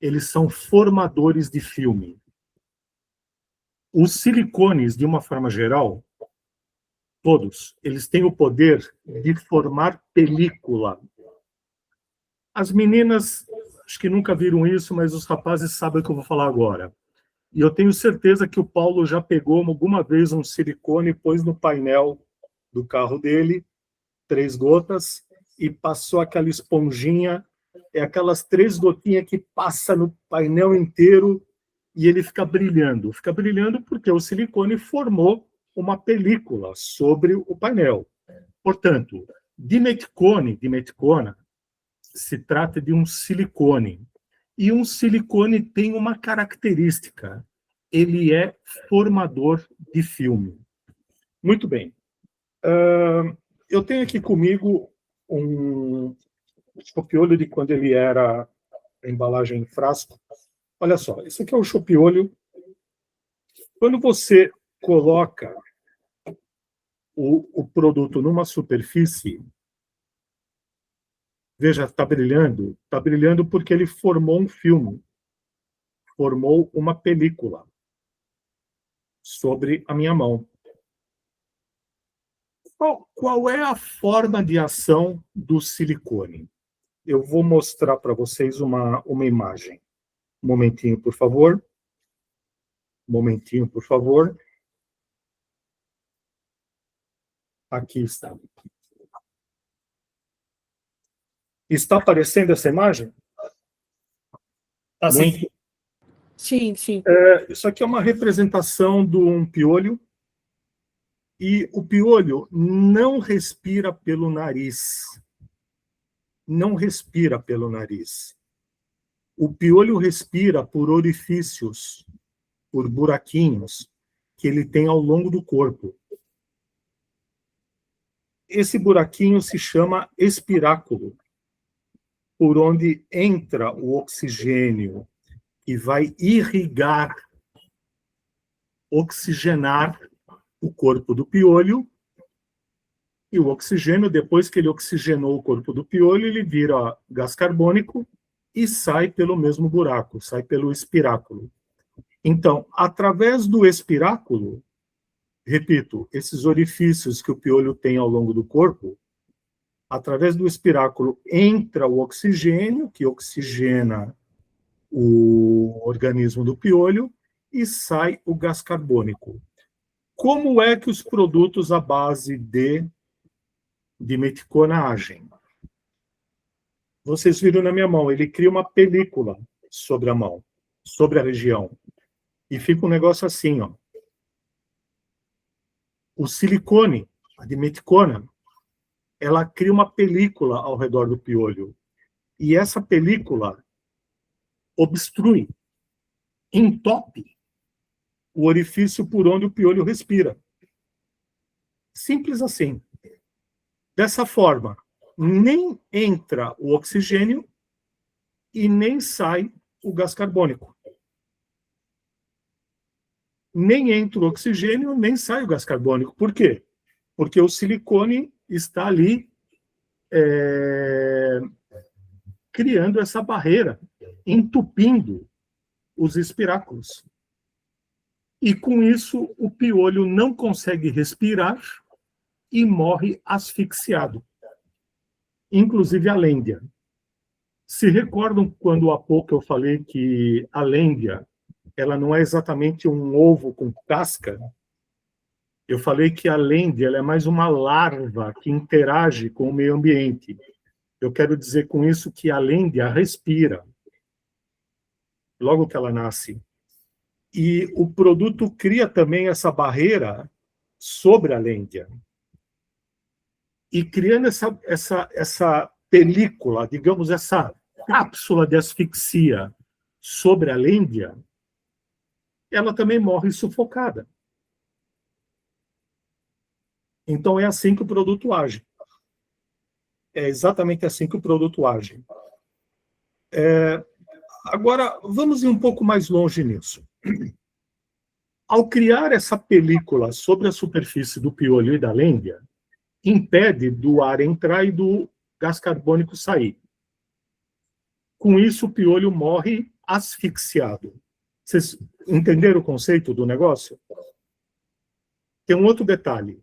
Eles são formadores de filme. Os silicones, de uma forma geral, todos, eles têm o poder de formar película. As meninas, acho que nunca viram isso, mas os rapazes sabem o que eu vou falar agora. E eu tenho certeza que o Paulo já pegou alguma vez um silicone e pôs no painel do carro dele, 3 gotas, e passou aquela esponjinha, aquelas 3 gotinhas que passa no painel inteiro e ele fica brilhando. Fica brilhando porque o silicone formou uma película sobre o painel. Portanto, dimeticona, se trata de um silicone. E um silicone tem uma característica. Ele é formador de filme. Muito bem. Eu tenho aqui comigo um chopiolho de quando ele era a embalagem em frasco. Olha só, esse aqui é o chopiolho. Quando você coloca o produto numa superfície, veja, está brilhando. Está brilhando porque ele formou um filme, formou uma película sobre a minha mão. Qual é a forma de ação do silicone? Eu vou mostrar para vocês uma imagem. Um momentinho, por favor. Um momentinho, por favor. Aqui está. Está aparecendo essa imagem? Assim, Muito. Sim, sim. Isso aqui é uma representação de um piolho. E o piolho não respira pelo nariz. Não respira pelo nariz. O piolho respira por orifícios, por buraquinhos que ele tem ao longo do corpo. Esse buraquinho se chama espiráculo, por onde entra o oxigênio e vai irrigar, oxigenar o corpo do piolho. E o oxigênio, depois que ele oxigenou o corpo do piolho, ele vira gás carbônico e sai pelo mesmo buraco, sai pelo espiráculo. Então, através do espiráculo, repito, esses orifícios que o piolho tem ao longo do corpo, através do espiráculo entra o oxigênio, que oxigena o organismo do piolho, e sai o gás carbônico. Como é que os produtos à base de dimeticona agem? Vocês viram na minha mão, ele cria uma película sobre a mão, sobre a região. E fica um negócio assim, ó. O silicone, a dimeticona, ela cria uma película ao redor do piolho. E essa película obstrui, entope o orifício por onde o piolho respira. Simples assim. Dessa forma, nem entra o oxigênio e nem sai o gás carbônico. Nem entra o oxigênio, nem sai o gás carbônico. Por quê? Porque o silicone está ali criando essa barreira, entupindo os espiráculos. E com isso, o piolho não consegue respirar e morre asfixiado. Inclusive a lêndia. Se recordam quando há pouco eu falei que a lêndia ela não é exatamente um ovo com casca? Eu falei que a lêndia ela é mais uma larva que interage com o meio ambiente. Eu quero dizer com isso que a lêndia respira logo que ela nasce. E o produto cria também essa barreira sobre a lêndia. E criando essa película, digamos, essa cápsula de asfixia sobre a lêndia, ela também morre sufocada. Então, é assim que o produto age. É exatamente assim que o produto age. Agora, vamos ir um pouco mais longe nisso. Ao criar essa película sobre a superfície do piolho e da lêndia, impede do ar entrar e do gás carbônico sair. Com isso, o piolho morre asfixiado. Vocês entenderam o conceito do negócio? Tem um outro detalhe.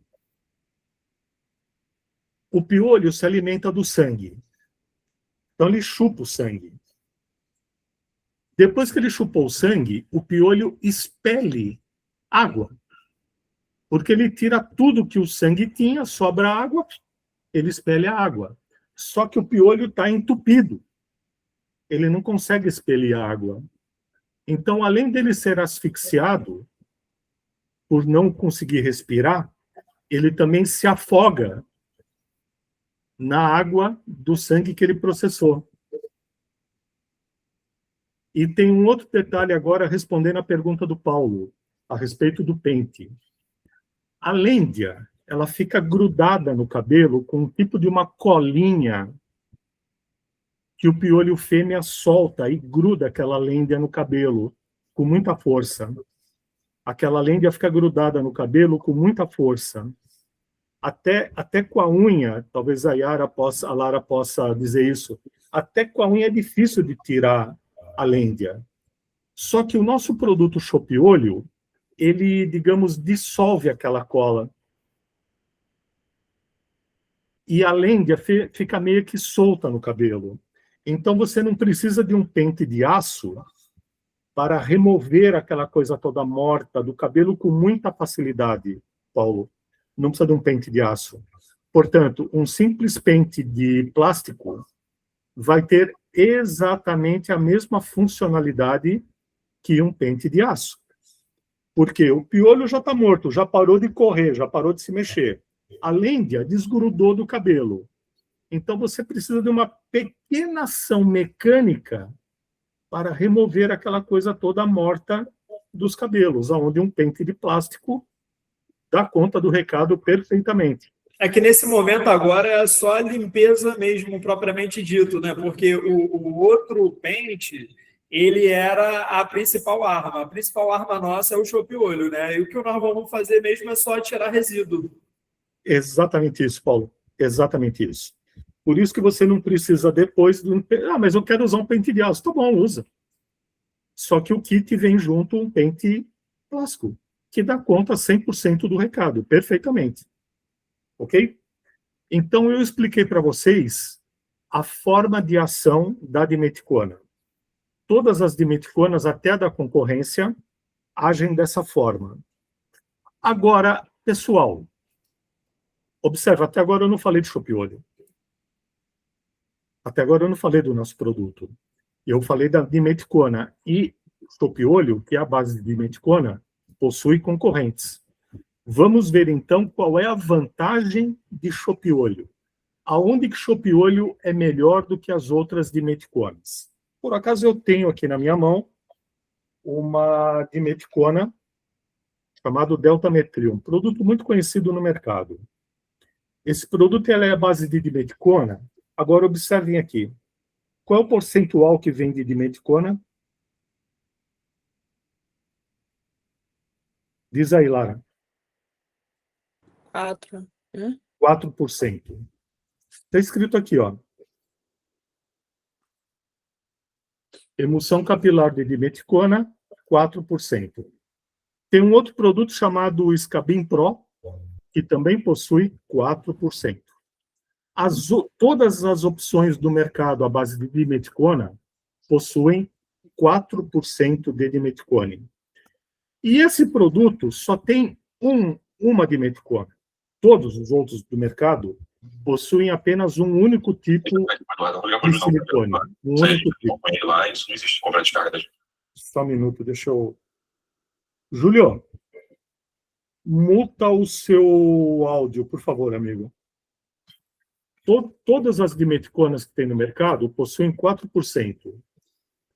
O piolho se alimenta do sangue. Então, ele chupa o sangue. Depois que ele chupou o sangue, o piolho expele água. Porque ele tira tudo que o sangue tinha, sobra água, ele expele a água. Só que o piolho está entupido. Ele não consegue expelir água. Então, além dele ser asfixiado, por não conseguir respirar, ele também se afoga na água do sangue que ele processou. E tem um outro detalhe agora, respondendo à pergunta do Paulo, a respeito do pente. A lêndia, ela fica grudada no cabelo com um tipo de uma colinha que o piolho fêmea solta e gruda aquela lêndia no cabelo com muita força. Aquela lêndia fica grudada no cabelo com muita força. Até com a unha, talvez a Lara possa dizer isso, até com a unha é difícil de tirar a lêndia. Só que o nosso produto Chopiolho, ele, digamos, dissolve aquela cola. e a lêndia fica meio que solta no cabelo. Então, você não precisa de um pente de aço para remover aquela coisa toda morta do cabelo com muita facilidade, Paulo. Não precisa de um pente de aço. Portanto, um simples pente de plástico vai ter exatamente a mesma funcionalidade que um pente de aço. Porque o piolho já está morto, já parou de correr, já parou de se mexer. A lêndia desgrudou do cabelo. Então, você precisa de uma pequena ação mecânica para remover aquela coisa toda morta dos cabelos, onde um pente de plástico dá conta do recado perfeitamente. É que nesse momento agora é só a limpeza mesmo, propriamente dito, né? Porque o outro pente, ele era a principal arma. A principal arma nossa é o chope-olho, né? E o que nós vamos fazer mesmo é só tirar resíduo. Exatamente isso, Paulo. Exatamente isso. Por isso que você não precisa depois do... mas eu quero usar um pente de aço. Tá bom, usa. Só que o kit vem junto um pente plástico, que dá conta 100% do recado, perfeitamente. Ok? Então, eu expliquei para vocês a forma de ação da dimeticona. Todas as dimeticonas, até a da concorrência, agem dessa forma. Agora, pessoal, observa, até agora eu não falei de chope-olho. Até agora eu não falei do nosso produto. Eu falei da dimeticona. E chope-olho, que é a base de dimeticona, possui concorrentes. Vamos ver, então, qual é a vantagem de chope-olho. Aonde que chope-olho é melhor do que as outras dimeticonas? Por acaso eu tenho aqui na minha mão uma dimeticona chamada Deltametrio, um produto muito conhecido no mercado. Esse produto é a base de dimeticona. Agora, observem aqui. Qual é o percentual que vem de dimeticona? Diz aí, Lara. 4. 4%. Está escrito aqui, ó. Emulsão capilar de dimeticona, 4%. Tem um outro produto chamado Scabin Pro, que também possui 4%. Todas as opções do mercado à base de dimeticona possuem 4% de dimeticone. E esse produto só tem uma dimeticona. Todos os outros do mercado possuem apenas um único tipo de silicone. Um único tipo. Só um minuto, deixa eu... Júlio, muta o seu áudio, por favor, amigo. Todas as dimeticonas que tem no mercado possuem 4%.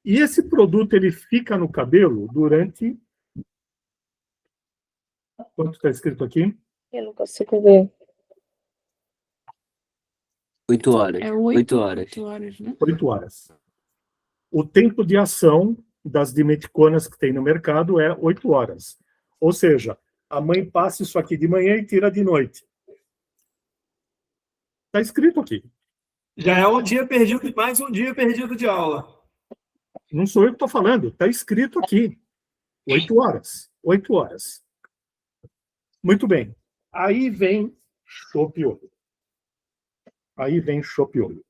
E esse produto, ele fica no cabelo durante... Quanto está escrito aqui? Eu não consigo ver. 8 horas. É 8 horas. 8 horas, né? 8 horas. O tempo de ação das dimeticonas que tem no mercado é 8 horas. Ou seja, a mãe passa isso aqui de manhã e tira de noite. Está escrito aqui. Já é um dia perdido, mais um dia perdido de aula. Não sou eu que estou falando, está escrito aqui. 8 horas. 8 horas. Muito bem. Aí vem chope-olho. Aí vem chope-olho.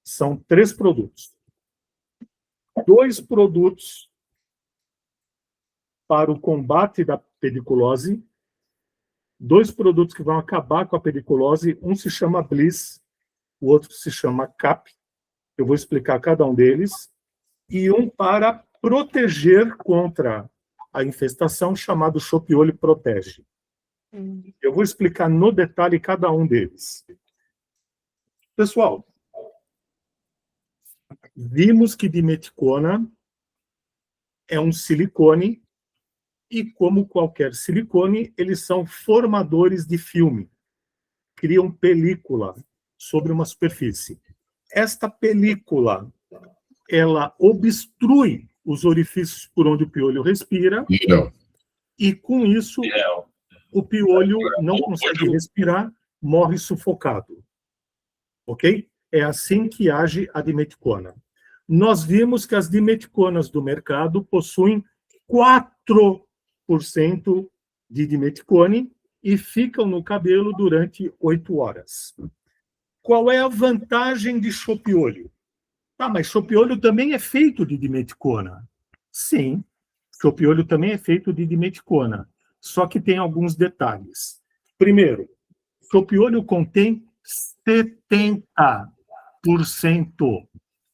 São 3 produtos. 2 produtos para o combate da pediculose. 2 produtos que vão acabar com a pediculose. Um se chama Bliss, o outro se chama CAP. Eu vou explicar cada um deles. E um para proteger contra a infestação, chamado chope-olho protege. Eu vou explicar no detalhe cada um deles. Pessoal, vimos que dimeticona é um silicone e, como qualquer silicone, eles são formadores de filme. Criam película sobre uma superfície. Esta película, ela obstrui os orifícios por onde o piolho respira e, com isso, o piolho não consegue respirar, morre sufocado. Ok? É assim que age a dimeticona. Nós vimos que as dimeticonas do mercado possuem 4% de dimeticone e ficam no cabelo durante 8 horas. Qual é a vantagem de chopiolho? Ah, mas chopiolho também é feito de dimeticona. Sim, chopiolho também é feito de dimeticona. Só que tem alguns detalhes. Primeiro, chopiolho contém 70%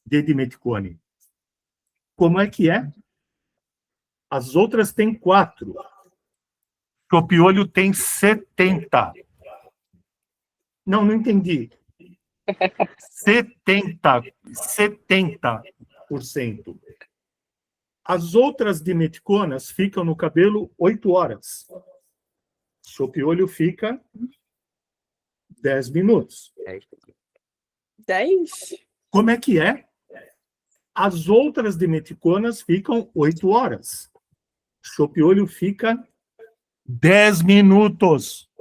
de dimeticone. Como é que é? As outras têm 4%. Chopiolho tem 70%. Não entendi. 70%. As outras dimeticonas ficam no cabelo 8 horas. Chopiolho fica 10 minutos. 10? Como é que é? As outras dimeticonas ficam 8 horas. Chopiolho fica 10 minutos.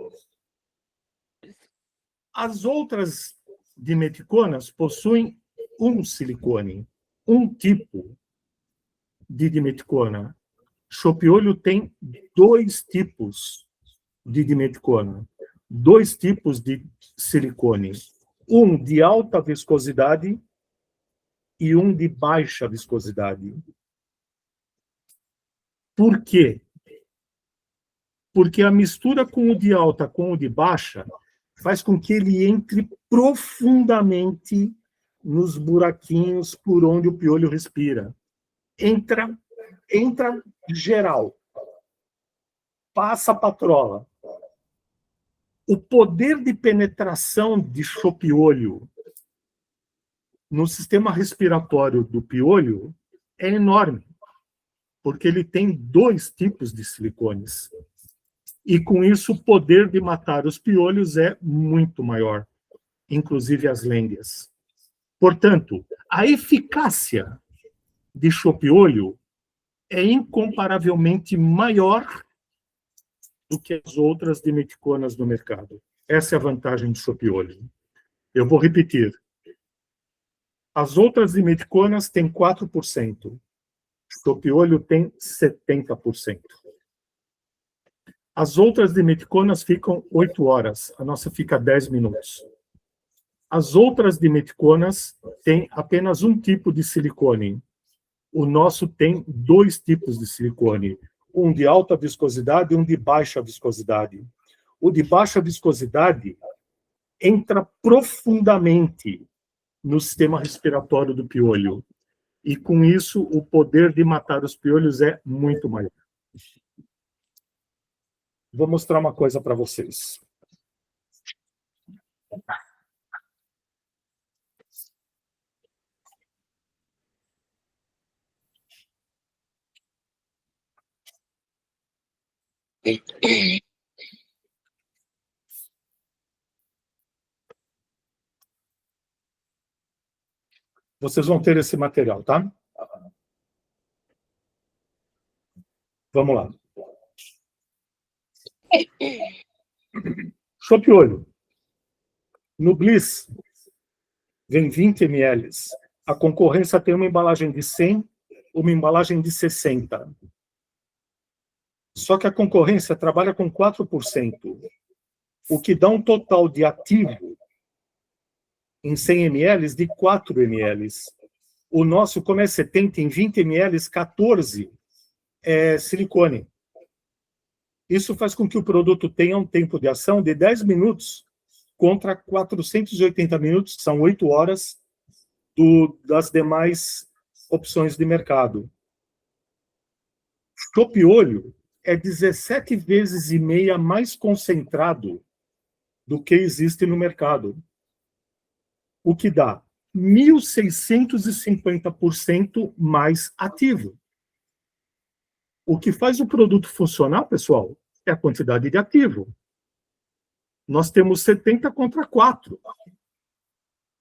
As outras dimeticonas possuem um silicone, um tipo de dimeticona. Chopiolho tem 2 tipos de dimeticona, 2 tipos de silicone, um de alta viscosidade e um de baixa viscosidade. Por quê? Porque a mistura com o de alta com o de baixa faz com que ele entre profundamente nos buraquinhos por onde o piolho respira. Entra geral. Passa a patrola. O poder de penetração de chopiolho no sistema respiratório do piolho é enorme, porque ele tem 2 tipos de silicones. E, com isso, o poder de matar os piolhos é muito maior, inclusive as lêndias. Portanto, a eficácia de chopiolho é incomparavelmente maior do que as outras dimeticonas do mercado. Essa é a vantagem do chopiolho. Eu vou repetir. As outras dimeticonas têm 4%. Chopiolho tem 70%. As outras dimeticonas ficam 8 horas, a nossa fica 10 minutos. As outras dimeticonas têm apenas um tipo de silicone. O nosso tem 2 tipos de silicone, um de alta viscosidade e um de baixa viscosidade. O de baixa viscosidade entra profundamente no sistema respiratório do piolho. E, com isso, o poder de matar os piolhos é muito maior. Vou mostrar uma coisa para vocês. Vocês vão ter esse material, tá? Vamos lá. Chopiolho. No Bliss, vem 20 ml. A concorrência tem uma embalagem de 100, uma embalagem de 60. Só que a concorrência trabalha com 4%, o que dá um total de ativo em 100 ml de 4 ml. O nosso, como é 70 em 20 ml, 14 é silicone. Isso faz com que o produto tenha um tempo de ação de 10 minutos contra 480 minutos, que são 8 horas, das demais opções de mercado. Chopiolho é 17 vezes e meia mais concentrado do que existe no mercado, o que dá 1.650% mais ativo. O que faz o produto funcionar, pessoal, é a quantidade de ativo. Nós temos 70 contra 4.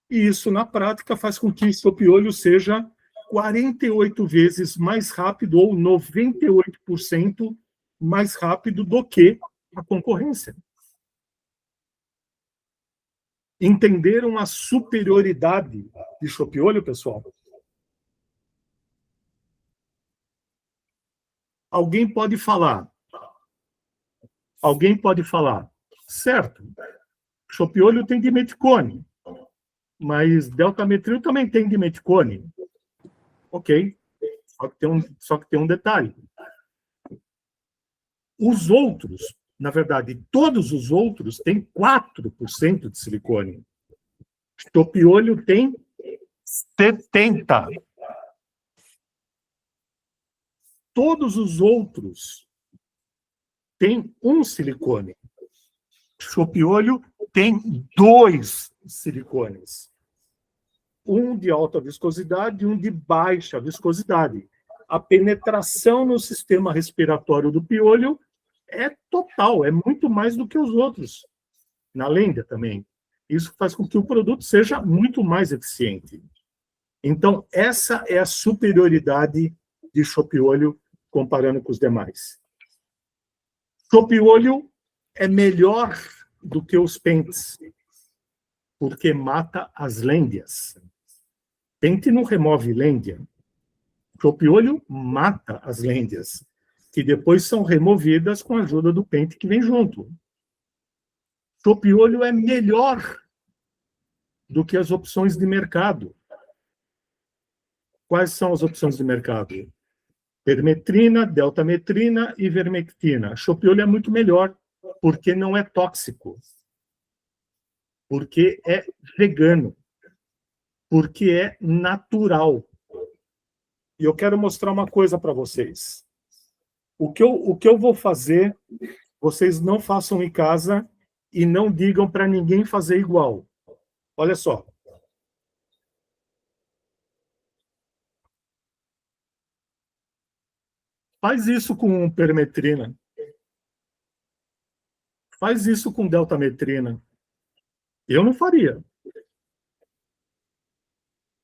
E isso, na prática, faz com que o chopiolho seja 48 vezes mais rápido ou 98% mais rápido do que a concorrência. Entenderam a superioridade de chopiolho, pessoal? Alguém pode falar. Certo. Chopiolho tem dimeticone. mas deltametril também tem dimeticone. Ok. Só que tem um detalhe. Os outros, na verdade, todos os outros têm 4% de silicone. Chopiolho tem 70%. Todos os outros têm um silicone. Chopiolho tem 2 silicones. Um de alta viscosidade e um de baixa viscosidade. A penetração no sistema respiratório do piolho é total, é muito mais do que os outros. Na lenda também. Isso faz com que o produto seja muito mais eficiente. Então, essa é a superioridade de chopiolho comparando com os demais. Chopiolho é melhor do que os pentes, porque mata as lêndias. Pente não remove lêndia. Chopiolho mata as lêndias, que depois são removidas com a ajuda do pente que vem junto. Chopiolho é melhor do que as opções de mercado. Quais são as opções de mercado? Permetrina, deltametrina e ivermectina. Chopiolho é muito melhor, porque não é tóxico, porque é vegano, porque é natural. E eu quero mostrar uma coisa para vocês. O que eu vou fazer, vocês não façam em casa e não digam para ninguém fazer igual. Olha só. Faz isso com permetrina. Faz isso com deltametrina. Eu não faria.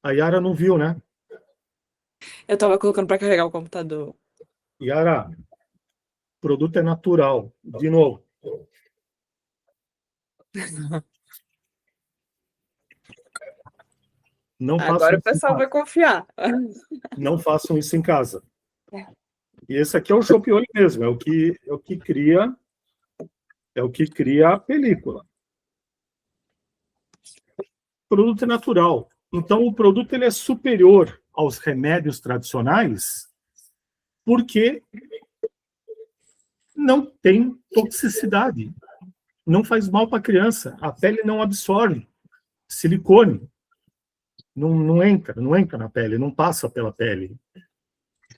A Yara não viu, né? Eu tava colocando para carregar o computador. Yara, o produto é natural. De novo. Não Agora o façam pessoal vai confiar. Não façam isso em casa. E esse aqui é o chopiolho mesmo, é o que cria a película. O produto é natural. Então o produto ele é superior aos remédios tradicionais porque não tem toxicidade. Não faz mal para a criança. A pele não absorve silicone. Não entra na pele, não passa pela pele.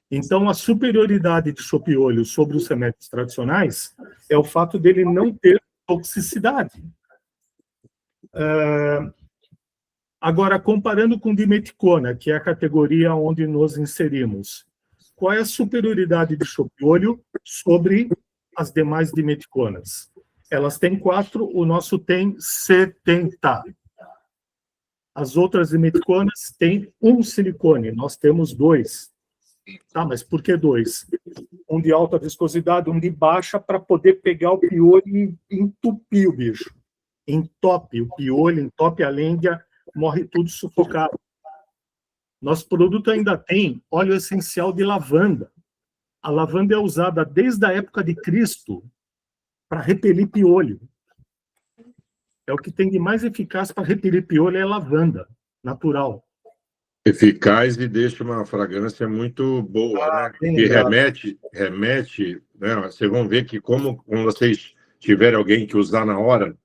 Então, a superioridade de chopiolho sobre os remédios tradicionais é o fato dele não ter toxicidade. Agora, comparando com dimeticona, que é a categoria onde nos inserimos, qual é a superioridade de chopiolho sobre as demais dimeticonas? Elas têm 4, o nosso tem 70. As outras dimeticonas têm um silicone, nós temos 2. Tá, mas por que 2? Um de alta viscosidade, um de baixa, para poder pegar o piolho e entupir o bicho. Entope o piolho, entope a lêndia, morre tudo sufocado. Nosso produto ainda tem óleo essencial de lavanda. A lavanda é usada desde a época de Cristo para repelir piolho. É o que tem de mais eficaz para repelir piolho, é lavanda, natural. Eficaz e deixa uma fragrância muito boa, né? E remete, né? Vocês vão ver que como vocês tiverem alguém que usar na hora,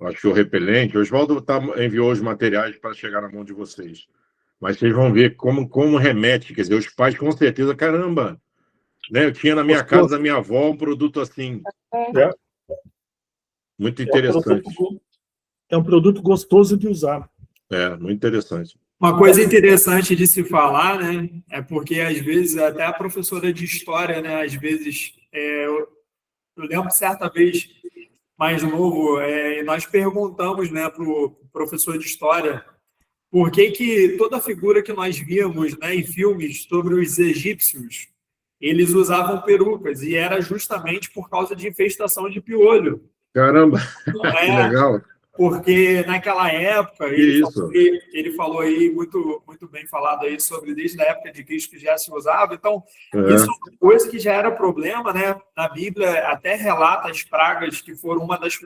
acho que o repelente, o Oswaldo enviou os materiais para chegar na mão de vocês. Mas vocês vão ver como remete, quer dizer, os pais com certeza, caramba, né? Eu tinha na minha casa da minha avó um produto assim. Muito interessante. É um produto gostoso de usar. Muito interessante. Uma coisa interessante de se falar, né, é porque às vezes até a professora de história, né, às vezes, eu lembro certa vez mais novo, nós perguntamos, né, para o professor de história por que toda figura que nós víamos, né, em filmes sobre os egípcios, eles usavam perucas, e era justamente por causa de infestação de piolho. Caramba, que legal. porque naquela época Isso. ele falou aí muito, muito bem falado aí sobre desde a época de Cristo que já se usava. Então, isso é uma coisa que já era problema, né? Na Bíblia até relata as pragas que foram uma das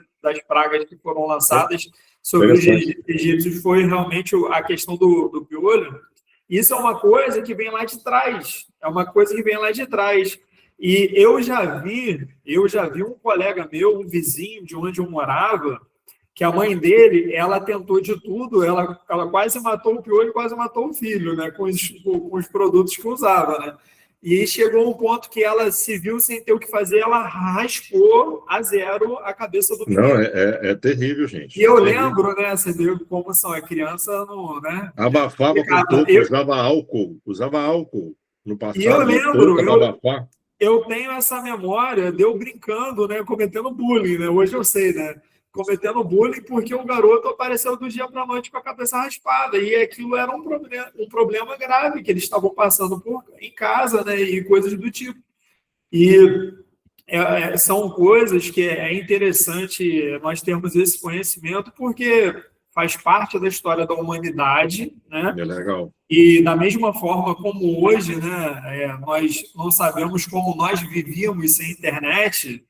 pragas que foram lançadas sobre os egípcios foi realmente a questão do piolho. Isso é uma coisa que vem lá de trás. É uma coisa que vem lá de trás. E eu já vi um colega meu, um vizinho de onde eu morava, que a mãe dele, ela tentou de tudo, ela quase matou o piolho, quase matou o filho, né, com os produtos que usava, né? E chegou um ponto que ela se viu sem ter o que fazer, ela raspou a zero a cabeça do menino. Não, é terrível, gente. E eu lembro, né, você viu como são, a criança, não, né? Abafava com toco, usava álcool no passado. E eu lembro, abafar. Eu tenho essa memória de eu brincando, né, cometendo bullying, né? Hoje eu sei, né? Cometendo bullying porque o garoto apareceu do dia para a noite com a cabeça raspada. E aquilo era um problema grave que eles estavam passando em casa, né? E coisas do tipo. E são coisas que é interessante nós termos esse conhecimento porque faz parte da história da humanidade, né? É legal. E da mesma forma como hoje, né, nós não sabemos como nós vivíamos sem internet,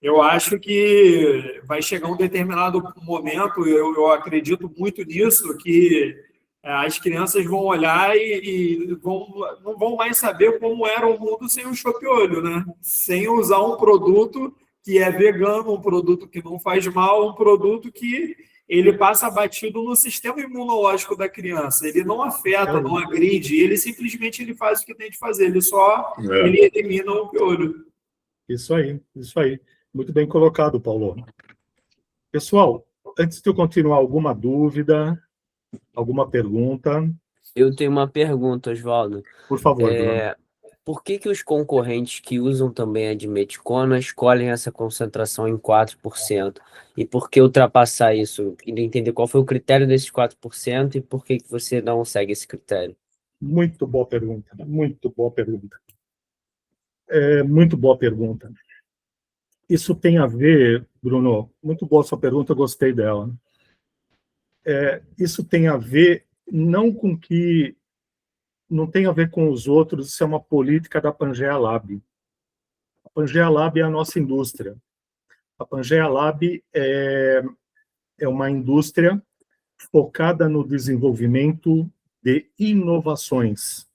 eu acho que vai chegar um determinado momento, eu acredito muito nisso, que as crianças vão olhar e não vão mais saber como era o mundo sem o chopiolho, né? Sem usar um produto que é vegano, um produto que não faz mal, um produto que ele passa batido no sistema imunológico da criança. Ele não afeta, não agride, ele simplesmente ele faz o que tem de fazer, ele elimina o piolho. Isso aí, isso aí. Muito bem colocado, Paulo. Pessoal, antes de eu continuar, alguma dúvida, alguma pergunta? Eu tenho uma pergunta, Oswaldo. Por favor, Bruno. Por que os concorrentes que usam também a dimeticona escolhem essa concentração em 4%? E por que ultrapassar isso? Eu queria entender qual foi o critério desses 4% e por que você não segue esse critério. Muito boa pergunta, muito boa pergunta. Muito boa pergunta. Isso tem a ver, Bruno, muito boa sua pergunta, eu gostei dela. Isso tem a ver, não tem a ver com os outros, isso é uma política da Pangea Lab. A Pangea Lab é a nossa indústria. A Pangea Lab é uma indústria focada no desenvolvimento de inovações,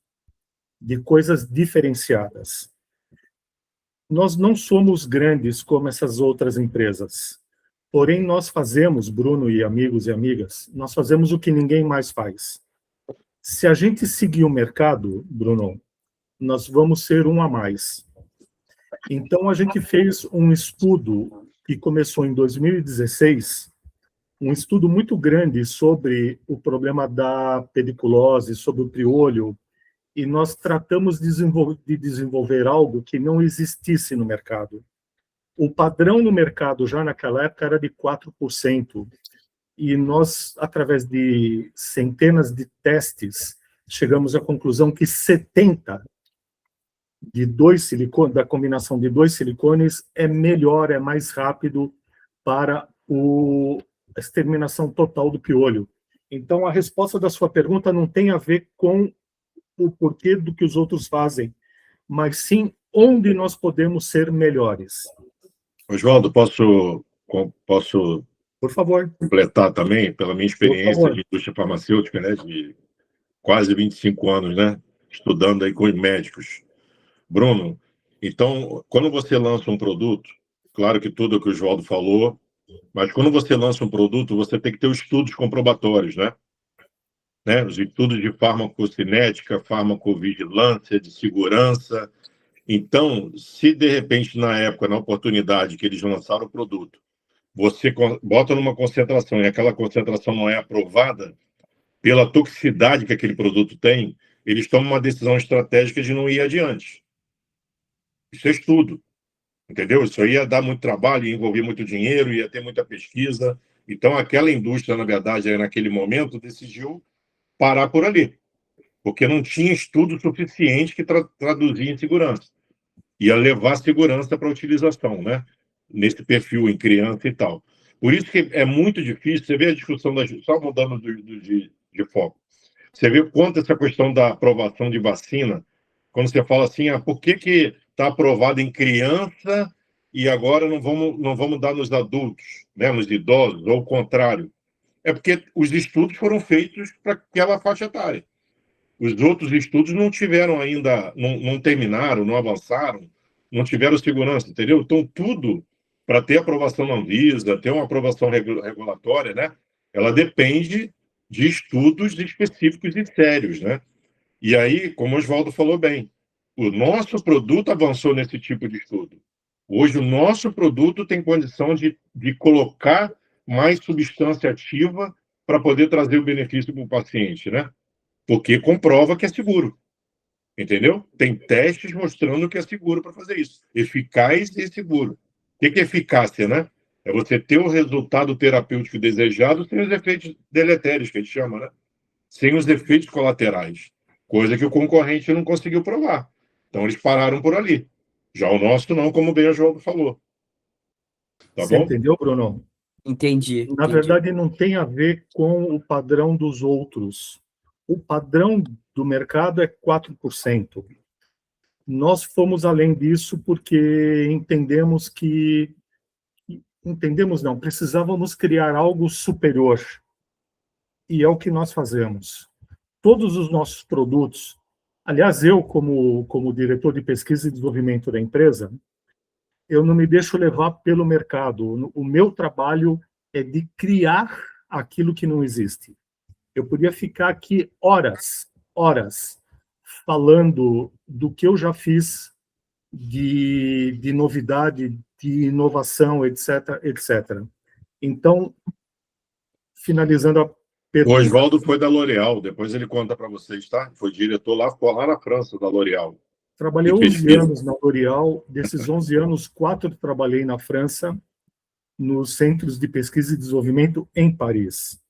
de coisas diferenciadas. Nós não somos grandes como essas outras empresas, porém nós fazemos, Bruno e amigos e amigas, nós fazemos o que ninguém mais faz. Se a gente seguir o mercado, Bruno, nós vamos ser um a mais. Então, a gente fez um estudo que começou em 2016, um estudo muito grande sobre o problema da pediculose, sobre o piolho, e nós tratamos de desenvolver algo que não existisse no mercado. O padrão no mercado já naquela época era de 4%, e nós, através de centenas de testes, chegamos à conclusão que 70 da combinação de 2 silicones é melhor, é mais rápido para a exterminação total do piolho. Então, a resposta da sua pergunta não tem a ver com o porquê do que os outros fazem, mas sim onde nós podemos ser melhores. Oswaldo, posso por favor, completar também, pela minha experiência de indústria farmacêutica, né, de quase 25 anos, né, estudando aí com os médicos. Bruno, então, quando você lança um produto, claro que tudo o que o Oswaldo falou, mas quando você lança um produto, você tem que ter os estudos comprobatórios, né? Os estudos de farmacocinética, farmacovigilância, de segurança. Então, se de repente, na época, na oportunidade que eles lançaram o produto, você bota numa concentração e aquela concentração não é aprovada pela toxicidade que aquele produto tem, eles tomam uma decisão estratégica de não ir adiante. Isso é estudo, entendeu? Isso ia dar muito trabalho, ia envolver muito dinheiro, ia ter muita pesquisa. Então, aquela indústria, na verdade, naquele momento, decidiu parar por ali, porque não tinha estudo suficiente que traduzia em segurança. Ia levar segurança para a utilização, né? Nesse perfil, em criança e tal. Por isso que é muito difícil, você vê a discussão, só mudando de foco, você vê quanto essa questão da aprovação de vacina, quando você fala assim, por que está aprovado em criança e agora não vamos dar nos adultos, né, nos idosos, ou o contrário? É porque os estudos foram feitos para aquela faixa etária. Os outros estudos não tiveram ainda, não terminaram, não avançaram, não tiveram segurança, entendeu? Então, tudo, para ter aprovação na Anvisa, ter uma aprovação regulatória, né, ela depende de estudos específicos e sérios, né? E aí, como o Oswaldo falou bem, o nosso produto avançou nesse tipo de estudo. Hoje, o nosso produto tem condição de colocar mais substância ativa para poder trazer o benefício para o paciente, né? Porque comprova que é seguro, entendeu? Tem testes mostrando que é seguro para fazer isso. Eficaz e seguro. O que é eficácia, né? É você ter o resultado terapêutico desejado sem os efeitos deletérios, que a gente chama, né? Sem os efeitos colaterais. Coisa que o concorrente não conseguiu provar. Então, eles pararam por ali. Já o nosso não, como bem o João falou. Tá Você bom? entendeu, Bruno? Entendi. Na verdade, não tem a ver com o padrão dos outros. O padrão do mercado é 4%. Nós fomos além disso porque precisávamos criar algo superior. E é o que nós fazemos. Todos os nossos produtos, aliás, eu, como diretor de pesquisa e desenvolvimento da empresa, eu não me deixo levar pelo mercado. O meu trabalho é de criar aquilo que não existe. Eu podia ficar aqui horas, falando do que eu já fiz de novidade, de inovação, etc, etc. Então, finalizando a O pergunta. Oswaldo foi da L'Oréal, depois ele conta para vocês, tá? Foi diretor lá na França, da L'Oréal. Trabalhei de 11 pesquisa. anos na L'Oréal. Desses 11 anos, 4 trabalhei na França, nos centros de pesquisa e desenvolvimento em Paris.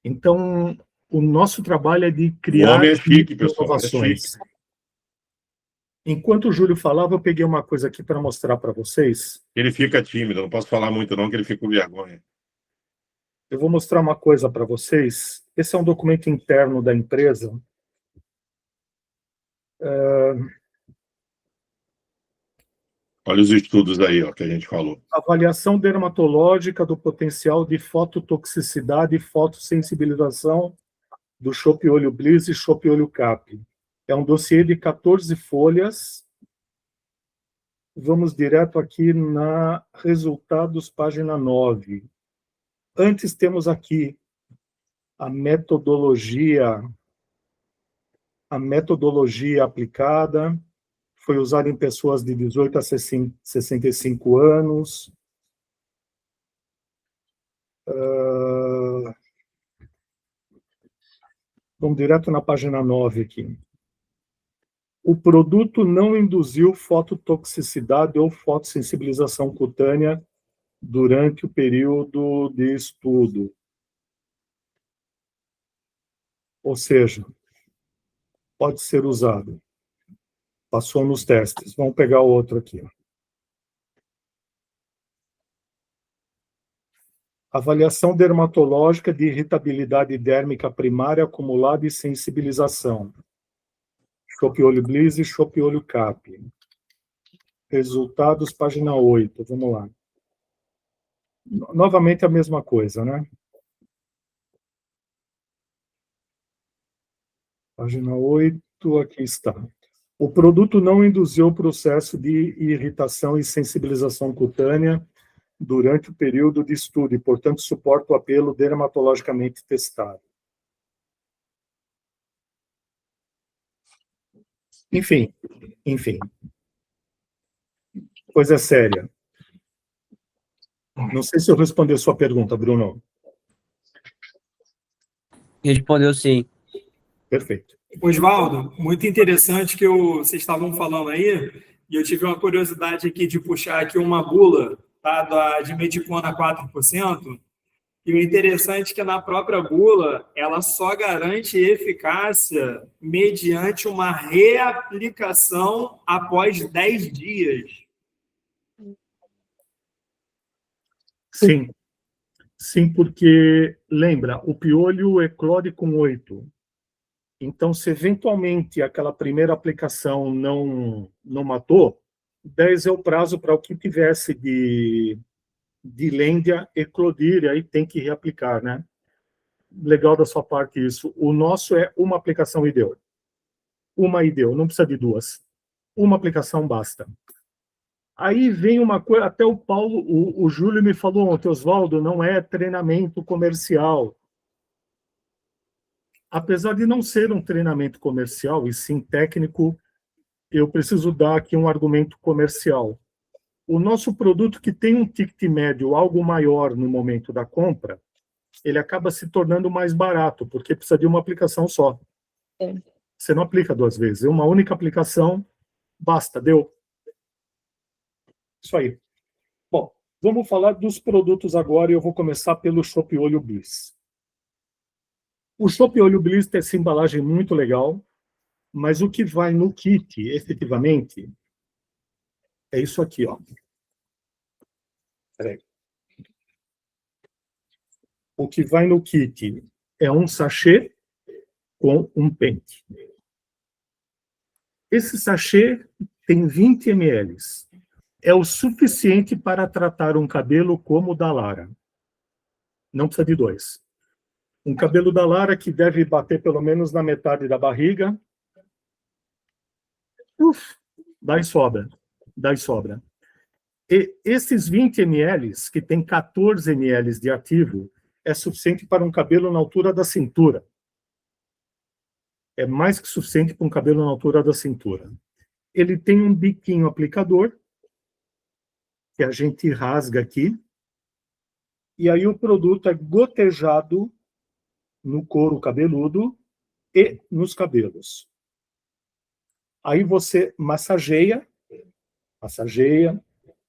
Então, o nosso trabalho é de O criar homem é chique, pessoal. É inovações. chique. Enquanto o Júlio falava, eu peguei uma coisa aqui para mostrar para vocês. Ele fica tímido, não posso falar muito não, que ele fica com vergonha. Eu vou mostrar uma coisa para vocês. Esse é um documento interno da empresa. Olha os estudos aí, ó, que a gente falou. Avaliação dermatológica do potencial de fototoxicidade e fotossensibilização do Chopp Olho Bliss e Chopp Olho Cap. É um dossiê de 14 folhas. Vamos direto aqui na resultados, página 9. Antes temos aqui a metodologia aplicada. Foi usada em pessoas de 18 a 65 anos. Vamos direto na página 9 aqui. O produto não induziu fototoxicidade ou fotossensibilização cutânea durante o período de estudo. Ou seja, pode ser usado. Passou nos testes. Vamos pegar o outro aqui. Avaliação dermatológica de irritabilidade dérmica primária acumulada e sensibilização. Chopp Olho Bliss e Chopp Olho Cap. Resultados, página 8. Vamos lá. Novamente a mesma coisa, né? Página 8, aqui está. O produto não induziu o processo de irritação e sensibilização cutânea durante o período de estudo e, portanto, suporta o apelo dermatologicamente testado. Enfim. Coisa séria. Não sei se eu respondi a sua pergunta, Bruno. Respondeu sim. Perfeito. Oswaldo, muito interessante que vocês estavam falando aí, e eu tive uma curiosidade aqui de puxar aqui uma bula, tá, de Medicona 4%, e o interessante é que na própria bula, ela só garante eficácia mediante uma reaplicação após 10 dias. Sim. Sim, porque, lembra, o piolho eclode com 8. Então, se eventualmente aquela primeira aplicação não matou, 10 é o prazo para o que tivesse de lêndia eclodir, e aí tem que reaplicar, né? Legal da sua parte isso. O nosso é uma aplicação e deu. Uma e deu, não precisa de duas. Uma aplicação basta. Aí vem uma coisa, até o Paulo, o Júlio me falou ontem, Oswaldo, não é treinamento comercial. Apesar de não ser um treinamento comercial, e sim técnico, eu preciso dar aqui um argumento comercial. O nosso produto que tem um ticket médio algo maior no momento da compra, ele acaba se tornando mais barato, porque precisa de uma aplicação só. Sim. Você não aplica 2 vezes. Uma única aplicação, basta, deu. Isso aí. Bom, vamos falar dos produtos agora, e eu vou começar pelo Chopp Olho Bliss. O Chopp Olho Bliss tem essa embalagem muito legal, mas o que vai no kit, efetivamente, é isso aqui, ó. Peraí. O que vai no kit é um sachê com um pente. Esse sachê tem 20 ml. É o suficiente para tratar um cabelo como o da Lara. Não precisa de 2. Um cabelo da Lara que deve bater pelo menos na metade da barriga. Dá e sobra. Dá e sobra. E esses 20 ml, que tem 14 ml de ativo, é suficiente para um cabelo na altura da cintura. É mais que suficiente para um cabelo na altura da cintura. Ele tem um biquinho aplicador, que a gente rasga aqui, e aí o produto é gotejado no couro cabeludo e nos cabelos. Aí você massageia, massageia,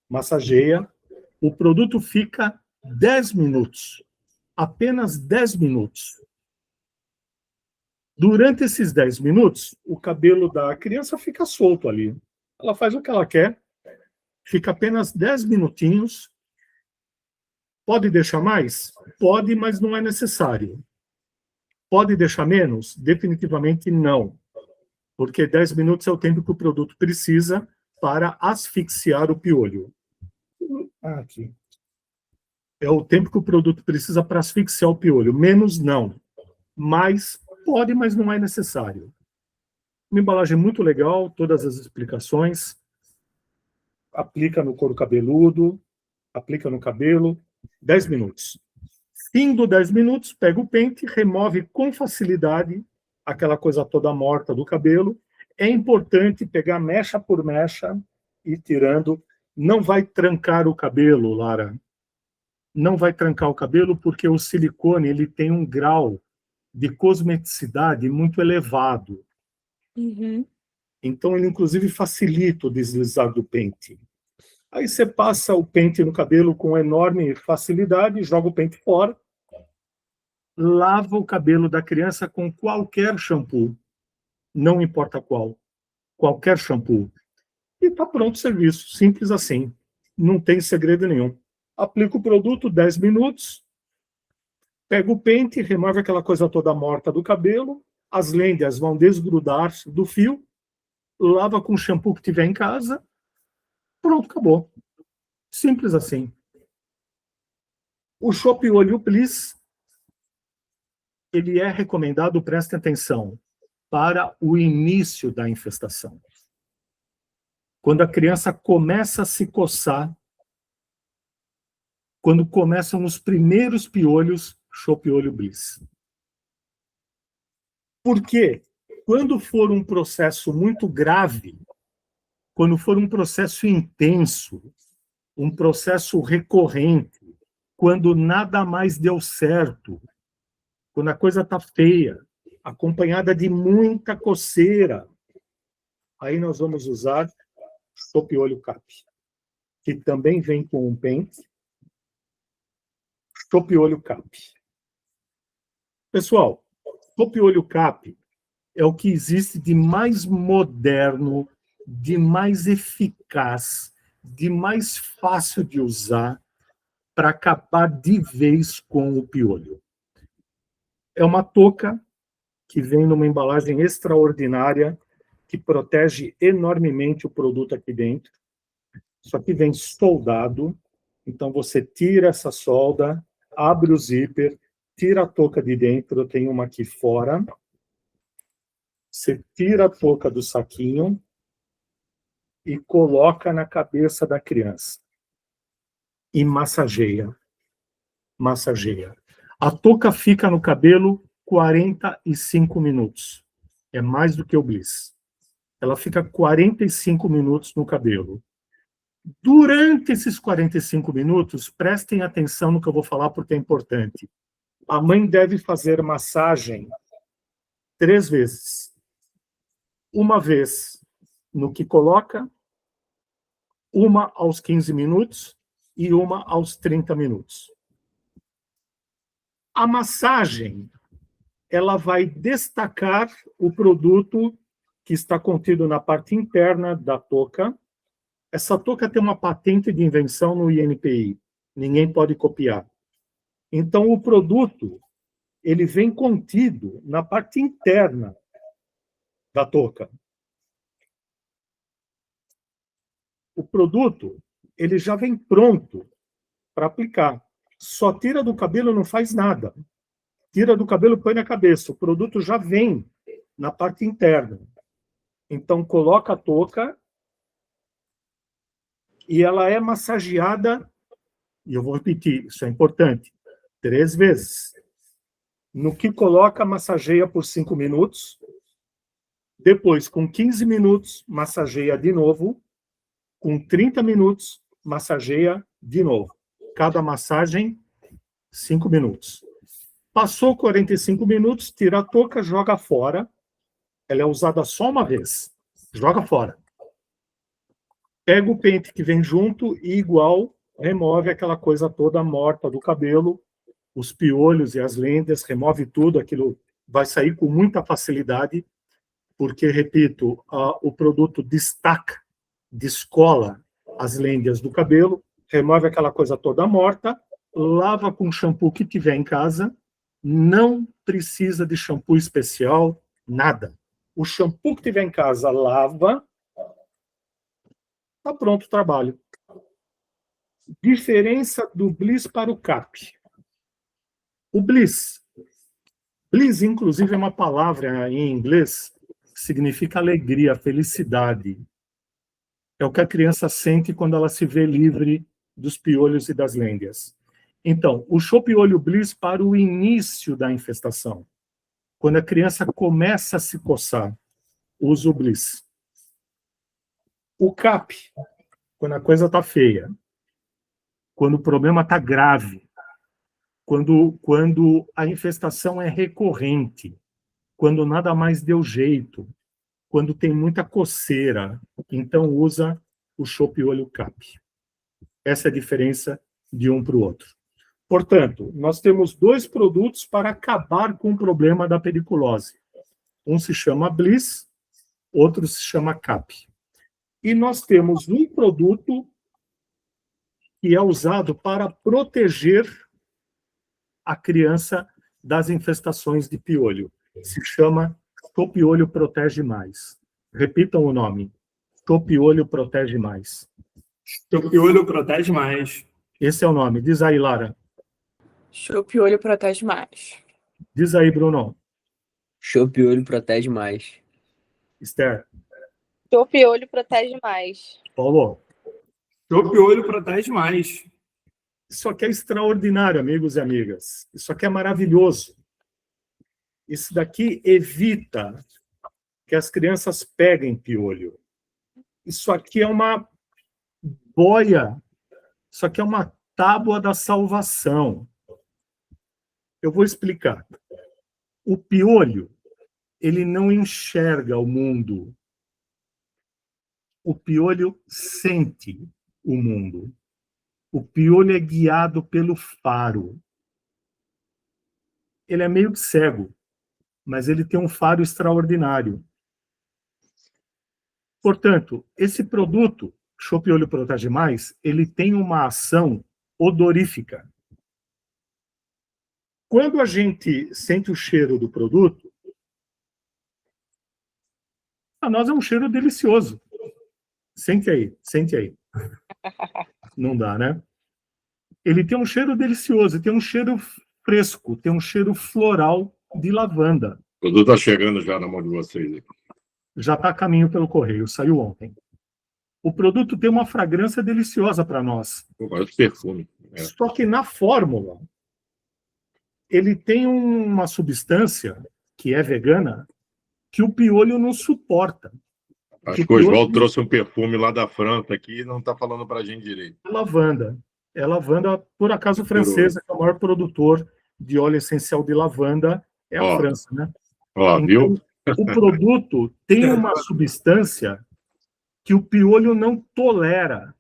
massageia. O produto fica 10 minutos. Apenas 10 minutos. Durante esses 10 minutos, o cabelo da criança fica solto ali. Ela faz o que ela quer, fica apenas 10 minutinhos. Pode deixar mais? Pode, mas não é necessário. Pode deixar menos? Definitivamente não. Porque 10 minutos é o tempo que o produto precisa para asfixiar o piolho. Aqui. É o tempo que o produto precisa para asfixiar o piolho. Menos não. Mais pode, mas não é necessário. Uma embalagem muito legal, todas as explicações. Aplica no couro cabeludo, aplica no cabelo, 10 minutos. Fim do 10 minutos, pega o pente, remove com facilidade aquela coisa toda morta do cabelo. É importante pegar mecha por mecha e ir tirando. Não vai trancar o cabelo, Lara. Não vai trancar o cabelo porque o silicone ele tem um grau de cosmeticidade muito elevado. Uhum. Então, ele, inclusive, facilita o deslizar do pente. Aí você passa o pente no cabelo com enorme facilidade, joga o pente fora, lava o cabelo da criança com qualquer shampoo, não importa qual, qualquer shampoo. E está pronto o serviço, simples assim. Não tem segredo nenhum. Aplica o produto, 10 minutos, pega o pente, remove aquela coisa toda morta do cabelo, as lêndias vão desgrudar do fio, lava com o shampoo que tiver em casa, pronto, acabou. Simples assim. O Chopp Olho Bliss, ele é recomendado, prestem atenção, para o início da infestação. Quando a criança começa a se coçar, quando começam os primeiros piolhos, Chopp Olho Bliss. Por quê? Quando for um processo muito grave, quando for um processo intenso, um processo recorrente, quando nada mais deu certo, quando a coisa está feia, acompanhada de muita coceira, aí nós vamos usar Chopp Olho Cap, que também vem com um pente. Chopp Olho Cap. Pessoal, Chopp Olho Cap é o que existe de mais moderno, de mais eficaz, de mais fácil de usar, para acabar de vez com o piolho. É uma touca que vem numa embalagem extraordinária, que protege enormemente o produto aqui dentro. Isso aqui vem soldado, então você tira essa solda, abre o zíper, tira a touca de dentro, eu tenho uma aqui fora. Você tira a touca do saquinho e coloca na cabeça da criança. E massageia. Massageia. A touca fica no cabelo 45 minutos. É mais do que o Bliss. Ela fica 45 minutos no cabelo. Durante esses 45 minutos, prestem atenção no que eu vou falar porque é importante. A mãe deve fazer massagem 3 vezes. Uma vez no que coloca, uma aos 15 minutos e uma aos 30 minutos. A massagem, ela vai destacar o produto que está contido na parte interna da touca. Essa touca tem uma patente de invenção no INPI. Ninguém pode copiar. Então, o produto, ele vem contido na parte interna da touca. O produto, ele já vem pronto para aplicar. Só tira do cabelo, não faz nada. Tira do cabelo, põe na cabeça. O produto já vem na parte interna. Então, coloca a touca e ela é massageada, e eu vou repetir, isso é importante, 3 vezes. No que coloca, massageia por 5 minutos. Depois, com 15 minutos, massageia de novo. Com 30 minutos, massageia de novo. Cada massagem, 5 minutos. Passou 45 minutos, tira a touca, joga fora. Ela é usada só uma vez. Joga fora. Pega o pente que vem junto e, igual, remove aquela coisa toda morta do cabelo, os piolhos e as lendas, remove tudo, aquilo vai sair com muita facilidade, porque, repito, o produto destaca, descola as lendas do cabelo, remove aquela coisa toda morta, lava com o shampoo que tiver em casa, não precisa de shampoo especial, nada. O shampoo que tiver em casa, lava, está pronto o trabalho. Diferença do Bliss para o CAP. O Bliss, inclusive, é uma palavra em inglês que significa alegria, felicidade. É o que a criança sente quando ela se vê livre dos piolhos e das lendas. Então, o Chopiolho Bliss para o início da infestação. Quando a criança começa a se coçar, usa o Bliss. O CAP, quando a coisa está feia, quando o problema está grave, quando a infestação é recorrente, quando nada mais deu jeito, quando tem muita coceira, então usa o Chopiolho CAP. Essa é a diferença de um para o outro. Portanto, nós temos 2 produtos para acabar com o problema da periculose. Um se chama Bliss, outro se chama CAP. E nós temos um produto que é usado para proteger a criança das infestações de piolho. Se chama Chopiolho Protege Mais. Repitam o nome. Chopiolho Protege Mais. Chopiolho Protege Mais. Esse é o nome. Diz aí, Lara. Chopiolho Protege Mais. Diz aí, Bruno. Chopiolho Protege Mais. Esther. Chopiolho Protege Mais. Paulo. Chopiolho Protege Mais. Isso aqui é extraordinário, amigos e amigas. Isso aqui é maravilhoso. Isso daqui evita que as crianças peguem piolho. Isso aqui é uma boia. Isso aqui é uma tábua da salvação. Eu vou explicar. O piolho, ele não enxerga o mundo. O piolho sente o mundo. O piolho é guiado pelo faro. Ele é meio que cego, mas ele tem um faro extraordinário. Portanto, esse produto, Chopiolho Protege Mais, ele tem uma ação odorífica. Quando a gente sente o cheiro do produto, a nós é um cheiro delicioso. Sente aí, sente aí. Não dá, né? Ele tem um cheiro delicioso, tem um cheiro fresco, tem um cheiro floral de lavanda. O produto está chegando já na mão de vocês. Já está a caminho pelo correio, saiu ontem. O produto tem uma fragrância deliciosa para nós. Parece perfume. Só que na fórmula, ele tem uma substância que é vegana que o piolho não suporta. Acho que o Oswaldo trouxe um perfume lá da França aqui e não está falando para a gente direito. Lavanda. É lavanda, por acaso, francesa, que é o maior produtor de óleo essencial de lavanda, é a França, né? Ó, então, viu? O produto tem uma substância que o piolho não tolera.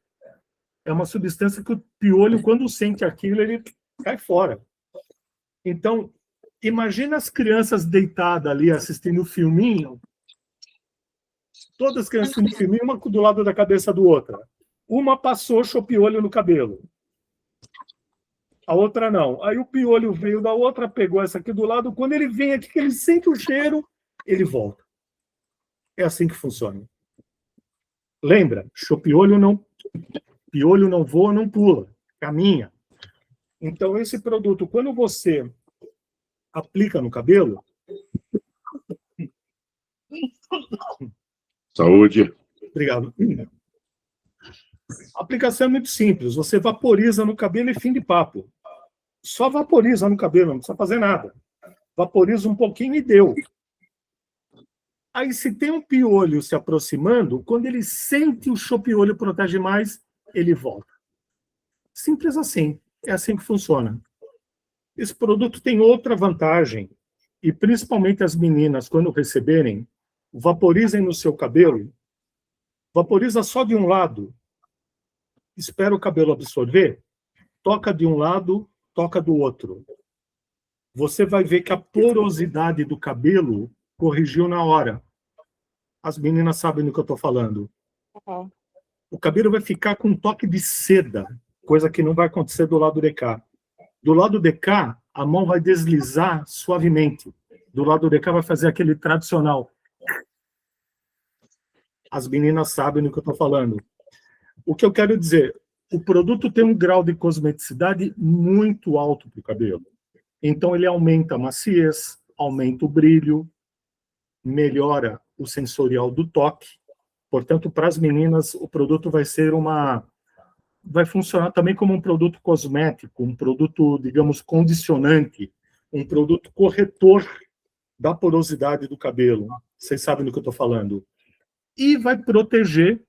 É uma substância que o piolho, quando sente aquilo, ele cai fora. Então, imagina as crianças deitadas ali assistindo o filminho, todas as crianças assistindo o filminho, uma do lado da cabeça do outra. Uma passou chopiolho no cabelo. A outra não. Aí o piolho veio da outra, pegou essa aqui do lado. Quando ele vem aqui, que ele sente o cheiro, ele volta. É assim que funciona. Lembra? Chopiolho não... Piolho não voa, não pula. Caminha. Então, esse produto, quando você aplica no cabelo... Saúde. Obrigado. A aplicação é muito simples. Você vaporiza no cabelo e fim de papo. Só vaporiza no cabelo, não precisa fazer nada. Vaporiza um pouquinho e deu. Aí, se tem um piolho se aproximando, quando ele sente o chopiolho protege mais, ele volta. Simples assim. É assim que funciona. Esse produto tem outra vantagem, e principalmente as meninas, quando receberem, vaporizem no seu cabelo, vaporiza só de um lado, espera o cabelo absorver, toca de um lado, toca do outro. Você vai ver que a porosidade do cabelo corrigiu na hora. As meninas sabem do que eu estou falando. Uhum. O cabelo vai ficar com um toque de seda, coisa que não vai acontecer do lado de cá. Do lado de cá, a mão vai deslizar suavemente. Do lado de cá vai fazer aquele tradicional. As meninas sabem do que eu estou falando. O que eu quero dizer, o produto tem um grau de cosmeticidade muito alto para o cabelo. Então, ele aumenta a maciez, aumenta o brilho, melhora o sensorial do toque. Portanto, para as meninas, o produto vai ser vai funcionar também como um produto cosmético, um produto, digamos, condicionante, um produto corretor da porosidade do cabelo. Vocês sabem do que eu estou falando. E vai proteger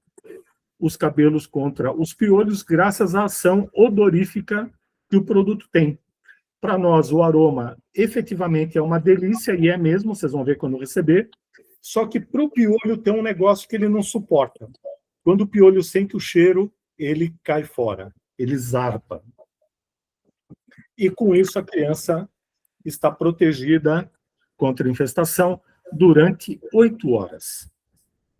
os cabelos contra os piolhos graças à ação odorífica que o produto tem. Para nós, o aroma efetivamente é uma delícia, e é mesmo, vocês vão ver quando receber, só que para o piolho tem um negócio que ele não suporta. Quando o piolho sente o cheiro, ele cai fora, ele zarpa. E com isso a criança está protegida contra a infestação durante 8 horas.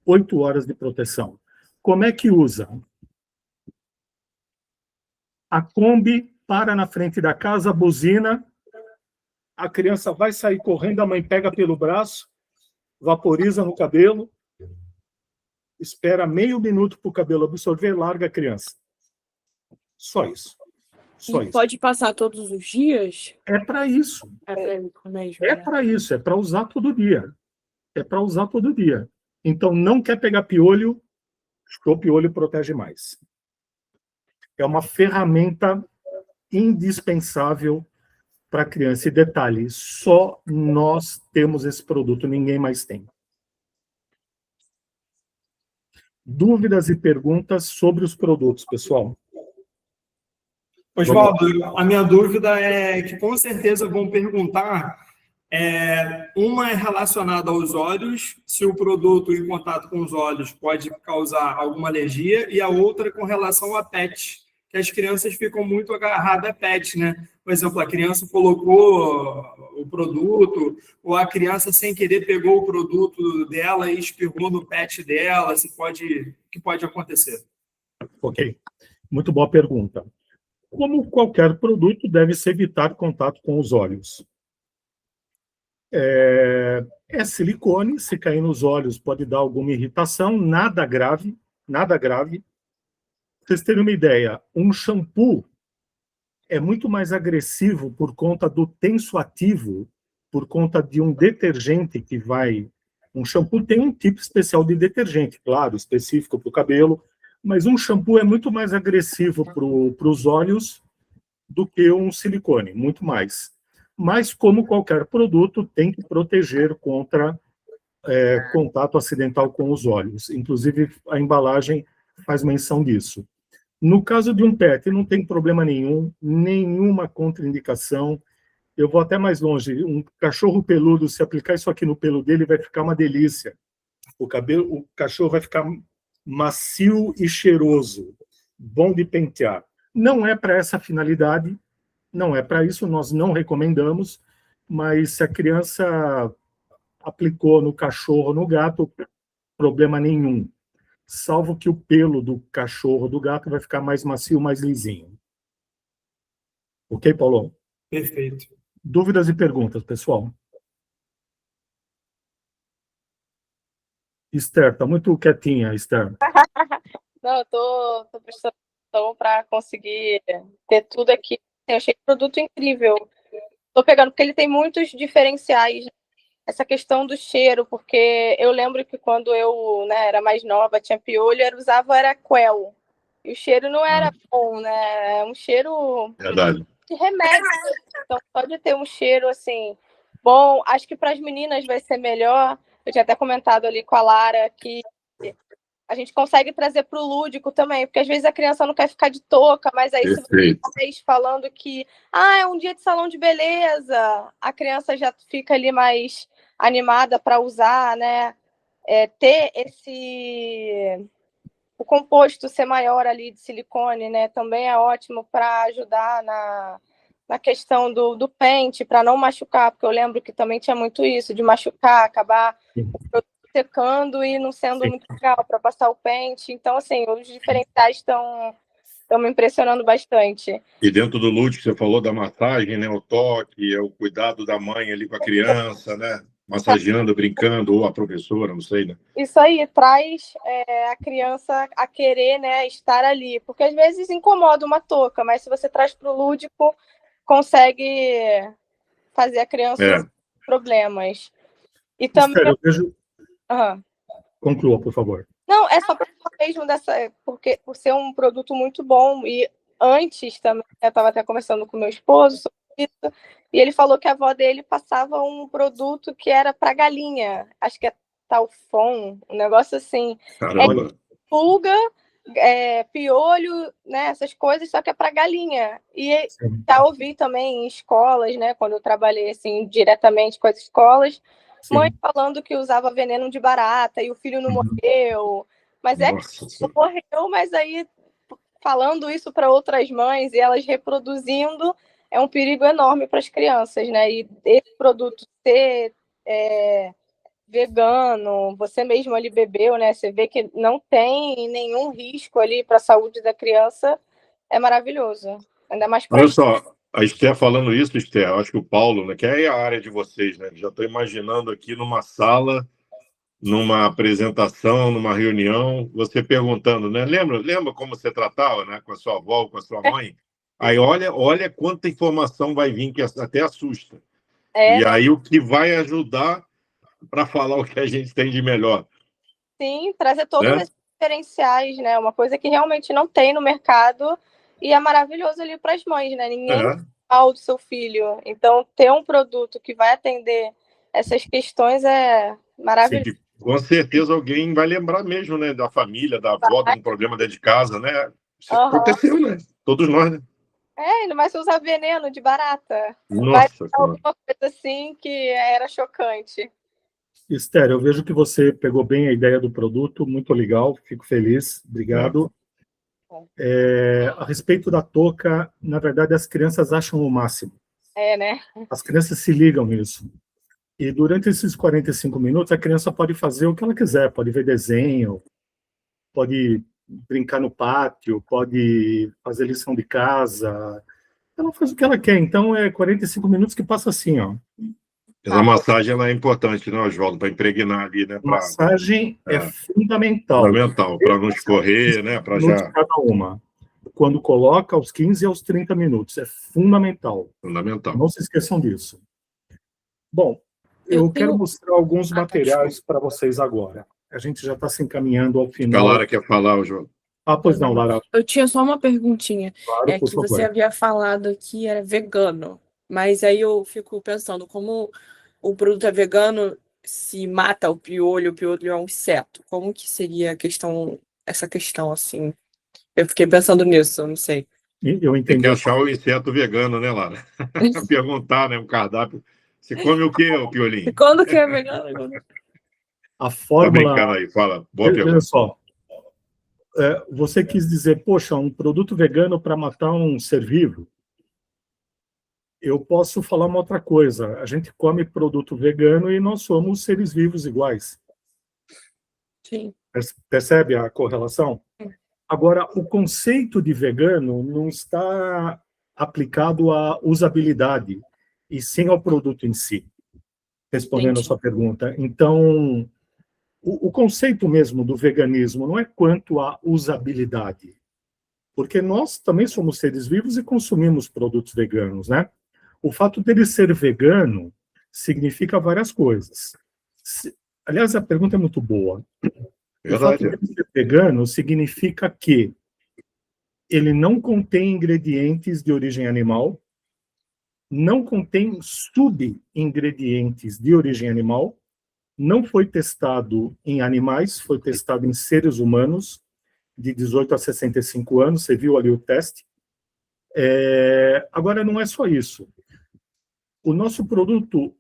8 horas de proteção. Como é que usa? A Kombi para na frente da casa, buzina, a criança vai sair correndo, a mãe pega pelo braço, vaporiza no cabelo, espera meio minuto para o cabelo absorver, larga a criança. Só isso. Só isso. Pode passar todos os dias? É para isso. É para isso, é para usar todo dia. É para usar todo dia. Então, não quer pegar piolho, o piolho protege mais. É uma ferramenta indispensável para a criança. E detalhe, só nós temos esse produto, ninguém mais tem. Dúvidas e perguntas sobre os produtos, pessoal? Oswaldo, a minha dúvida é que com certeza vão perguntar, uma é relacionada aos olhos, se o produto em contato com os olhos pode causar alguma alergia, e a outra com relação a PET, que as crianças ficam muito agarradas a PET, né? Por exemplo, a criança colocou o produto, ou a criança sem querer pegou o produto dela e espirrou no PET dela, o que pode acontecer? Ok, muito boa pergunta. como qualquer produto, deve-se evitar contato com os olhos. É silicone, se cair nos olhos pode dar alguma irritação, nada grave, nada grave. Para vocês terem uma ideia, um shampoo é muito mais agressivo por conta do tenso ativo, por conta de um detergente que vai... Um shampoo tem um tipo especial de detergente, claro, específico para o cabelo, mas um shampoo é muito mais agressivo para os olhos do que um silicone, muito mais. Mas, como qualquer produto, tem que proteger contra contato acidental com os olhos. Inclusive, a embalagem faz menção disso. No caso de um PET, não tem problema nenhum, nenhuma contraindicação. Eu vou até mais longe. Um cachorro peludo, se aplicar isso aqui no pelo dele, vai ficar uma delícia. O cachorro vai ficar macio e cheiroso, bom de pentear. Não é para essa finalidade, não é para isso, nós não recomendamos, mas se a criança aplicou no cachorro, no gato, problema nenhum. Salvo que o pelo do cachorro, do gato, vai ficar mais macio, mais lisinho. Ok, Paulo? Perfeito. Dúvidas e perguntas, pessoal? Esther, está muito quietinha, Esther. Não, eu tô prestando atenção para conseguir ter tudo aqui. Eu achei o produto incrível. Tô pegando, porque ele tem muitos diferenciais. Essa questão do cheiro, porque eu lembro que quando eu, né, era mais nova, tinha piolho, eu usava era Quell. E o cheiro não era bom, né? É um cheiro Verdade. de remédio. Então pode ter um cheiro assim bom. Acho que para as meninas vai ser melhor. Eu tinha até comentado ali com a Lara que a gente consegue trazer para o lúdico também, porque às vezes a criança não quer ficar de touca, mas aí se vocês falando que é um dia de salão de beleza, a criança já fica ali mais animada para usar, né? Ter o composto ser maior ali de silicone, né? Também é ótimo para ajudar na questão do pente, para não machucar, porque eu lembro que também tinha muito isso, de machucar, acabar secando e não sendo muito legal para passar o pente. Então, assim, os diferenciais estão me impressionando bastante. E dentro do lúdico, você falou da massagem, né? O toque, o cuidado da mãe ali com a criança, né? Massageando, brincando, ou a professora, não sei, né? Isso aí traz a criança a querer, né, estar ali. Porque às vezes incomoda uma touca, mas se você traz para o lúdico, consegue fazer a criança problemas. E também... Esther, eu vejo... Uhum. Conclua, por favor. Não, é só para mesmo porque por ser um produto muito bom. E antes também, eu estava até conversando com meu esposo sobre isso, e ele falou que a avó dele passava um produto que era para galinha. Acho que é Talfon, um negócio assim. Caramba. Pulga, piolho, né, essas coisas, só que é para galinha. E já ouvi também em escolas, né, quando eu trabalhei assim diretamente com as escolas, mãe falando que usava veneno de barata e o filho não morreu. Mas que morreu, mas aí falando isso para outras mães e elas reproduzindo, é um perigo enorme para as crianças, né? E esse produto ser vegano, você mesmo ali bebeu, né? Você vê que não tem nenhum risco ali para a saúde da criança, é maravilhoso. Ainda mais para... Olha só, a Esther falando isso, Esther, acho que o Paulo, né, que é a área de vocês, né? Já estou imaginando aqui numa sala, numa apresentação, numa reunião, você perguntando, né? Lembra como você tratava, né? Com a sua avó, com a sua mãe? Aí olha quanta informação vai vir que até assusta. E aí o que vai ajudar para falar o que a gente tem de melhor. Sim, trazer todos esses diferenciais, né? Uma coisa que realmente não tem no mercado e é maravilhoso ali para as mães, né? Ninguém fala do seu filho. Então, ter um produto que vai atender essas questões é maravilhoso. Sim, com certeza alguém vai lembrar mesmo, né? Da família, da avó, de um problema dentro de casa, né? Isso aconteceu, né? Todos nós, né? Ainda mais se usar veneno de barata. Nossa, vai ter alguma coisa assim que era chocante. Esther, eu vejo que você pegou bem a ideia do produto, muito legal, fico feliz, obrigado. A respeito da touca, na verdade, as crianças acham o máximo. Né? As crianças se ligam nisso. E durante esses 45 minutos, a criança pode fazer o que ela quiser, pode ver desenho, pode brincar no pátio, pode fazer lição de casa, ela faz o que ela quer. Então, é 45 minutos que passa assim, ó. Essa massagem ela é importante, né, Oswaldo, para impregnar ali, né? Massagem é fundamental. Fundamental, para não escorrer, né? Para já. Cada uma. Quando coloca aos 15 e aos 30 minutos. É fundamental. Fundamental. Não se esqueçam disso. Bom, eu quero mostrar alguns materiais para vocês agora. A gente já está se encaminhando ao final. A Lara quer falar, Oswaldo. Pois não, Lara. Eu tinha só uma perguntinha. Claro, É que você havia falado que era vegano, mas aí eu fico pensando, como o produto é vegano, se mata o piolho é um inseto. Como que seria essa questão, assim? Eu fiquei pensando nisso, não sei. Eu entendi. Tem que achar o inseto vegano, né, Lara? Perguntar, né, um cardápio. Você come o quê, o piolinho? Quando que é vegano? A fórmula... Tá brincando aí, fala. Boa pergunta. Olha só. Você quis dizer, poxa, um produto vegano para matar um ser vivo? Eu posso falar uma outra coisa. A gente come produto vegano e nós somos seres vivos iguais. Sim. Percebe a correlação? Agora, o conceito de vegano não está aplicado à usabilidade, e sim ao produto em si, respondendo a sua pergunta. Então, o conceito mesmo do veganismo não é quanto à usabilidade, porque nós também somos seres vivos e consumimos produtos veganos, né? O fato dele ser vegano significa várias coisas. Aliás, a pergunta é muito boa. O fato dele ser vegano significa que ele não contém ingredientes de origem animal, não contém subingredientes de origem animal, não foi testado em animais, foi testado em seres humanos de 18 a 65 anos, você viu ali o teste. Agora, não é só isso. O nosso produto,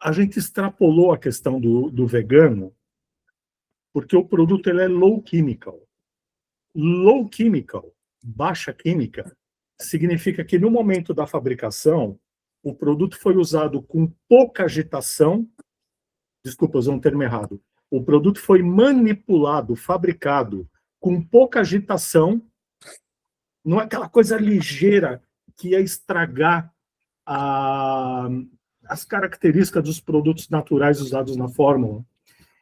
a gente extrapolou a questão do vegano, porque o produto ele é low chemical. Low chemical, baixa química, significa que no momento da fabricação, o produto foi usado com pouca agitação. Desculpa, usei um termo errado. O produto foi manipulado, fabricado com pouca agitação, não é aquela coisa ligeira que ia estragar as características dos produtos naturais usados na fórmula.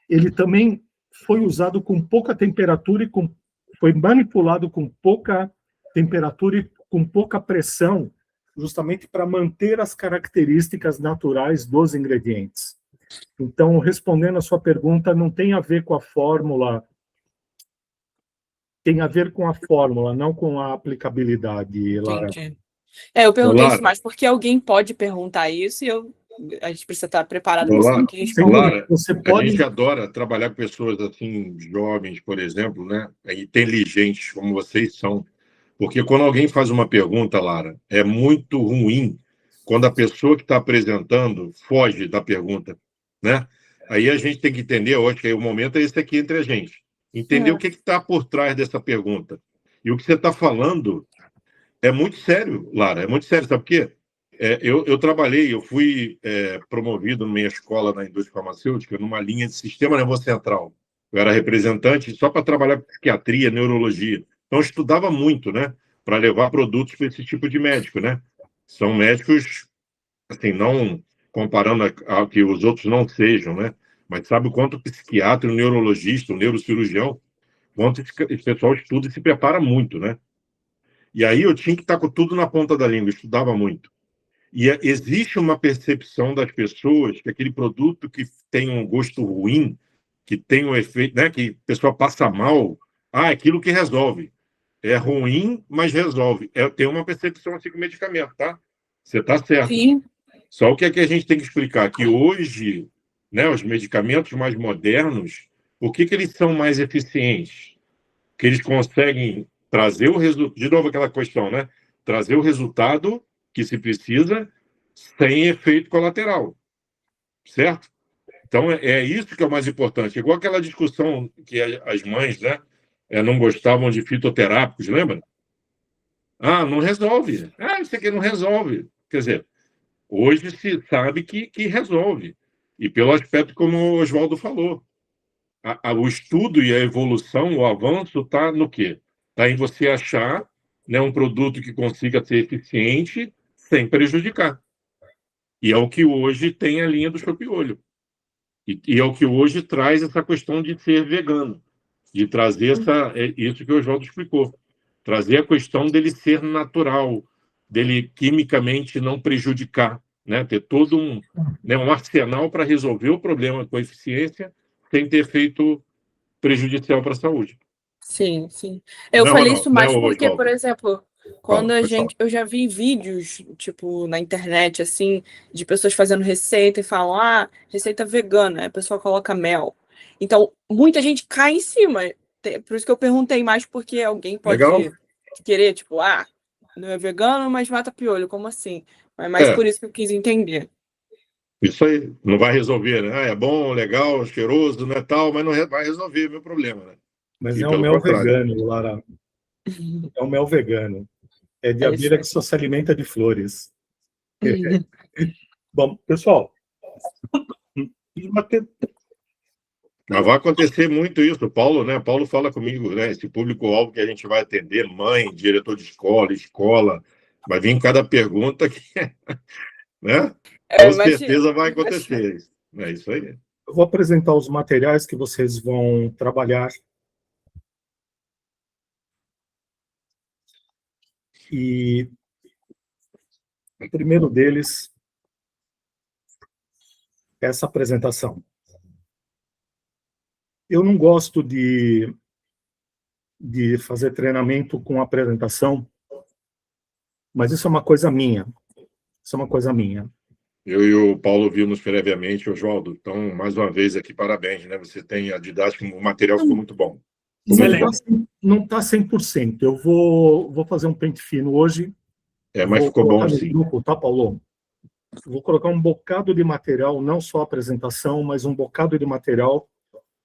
Ele também foi usado com pouca temperatura e foi manipulado com pouca temperatura e com pouca pressão, justamente para manter as características naturais dos ingredientes. Então, respondendo a sua pergunta, não tem a ver com a fórmula, tem a ver com a fórmula, não com a aplicabilidade, Lara. Entendi. Eu perguntei isso mais porque alguém pode perguntar isso e a gente precisa estar preparado para que Lara, a gente adora trabalhar com pessoas assim, jovens, por exemplo, né? Inteligentes, como vocês são. Porque quando alguém faz uma pergunta, Lara, é muito ruim quando a pessoa que está apresentando foge da pergunta, né? Aí a gente tem que entender, eu acho que o momento é esse aqui entre a gente. Entender o que está por trás dessa pergunta. E o que você está falando é muito sério, Lara, é muito sério. Sabe por quê? Eu trabalhei, eu fui promovido na minha escola na indústria farmacêutica numa linha de sistema nervoso central. Eu era representante só para trabalhar com psiquiatria, neurologia. Então, eu estudava muito, né? Para levar produtos para esse tipo de médico, né? São médicos, assim, não comparando a que os outros não sejam, né? Mas sabe o quanto o psiquiatra, o neurologista, o neurocirurgião, quanto esse pessoal estuda e se prepara muito, né? E aí eu tinha que estar com tudo na ponta da língua, estudava muito. E existe uma percepção das pessoas que aquele produto que tem um gosto ruim, que tem um efeito, né, que a pessoa passa mal, é aquilo que resolve. É ruim, mas resolve. Tem uma percepção assim com o medicamento, tá? Você está certo. Sim. Só o que é que a gente tem que explicar? Que hoje, né, os medicamentos mais modernos, por que eles são mais eficientes? Que eles conseguem trazer o resultado, de novo aquela questão, né? Trazer o resultado que se precisa sem efeito colateral, certo? Então, é isso que é o mais importante. Igual aquela discussão que as mães, né, não gostavam de fitoterápicos, lembra? Não resolve. Isso aqui não resolve. Quer dizer, hoje se sabe que resolve. E pelo aspecto como o Oswaldo falou. o estudo e a evolução, o avanço está no quê? Está em você achar, né, um produto que consiga ser eficiente sem prejudicar. E é o que hoje tem a linha do Chopiolho. E é o que hoje traz essa questão de ser vegano, de trazer isso que o Oswaldo explicou, trazer a questão dele ser natural, dele quimicamente não prejudicar, né? Ter todo um arsenal para resolver o problema com a eficiência sem ter feito prejudicial para a saúde. Sim, sim. Eu Não, falei não, isso né, mais porque, Oswaldo? por exemplo, quando Fala, a pode falar. gente. Eu já vi vídeos, tipo, na internet, assim, de pessoas fazendo receita e falam, receita vegana, aí a pessoa coloca mel. Então, muita gente cai em cima. Por isso que eu perguntei mais, porque alguém Legal? pode querer, tipo, não é vegano, mas mata piolho, como assim? É mais É, por isso que eu quis entender. isso aí. Não vai resolver, né? É bom, legal, cheiroso, né, tal, mas não vai resolver o meu problema, né? Mas E é um pelo mel contrário. vegano, Lara. É um mel vegano. É de É isso abelha aí. que só se alimenta de flores. Bom, pessoal, Mas vai acontecer muito isso, Paulo, né? Paulo fala comigo, né? Esse público-alvo que a gente vai atender, mãe, diretor de escola, vai vir cada pergunta que, né? Com Imagina. certeza vai acontecer. É isso aí. eu vou apresentar os materiais que vocês vão trabalhar. E o primeiro deles é essa apresentação. Eu não gosto de fazer treinamento com apresentação, mas isso é uma coisa minha. Isso é uma coisa minha. Eu e o Paulo vimos previamente, Oswaldo. Então, mais uma vez aqui, parabéns, né? Você tem a didática, o material ficou muito bom. Ficou muito bom. Não está 100%. Eu vou fazer um pente fino hoje. Mas Vou ficou bom, colocar no sim. grupo, tá, Paulo? Vou colocar um bocado de material, não só a apresentação, mas um bocado de material.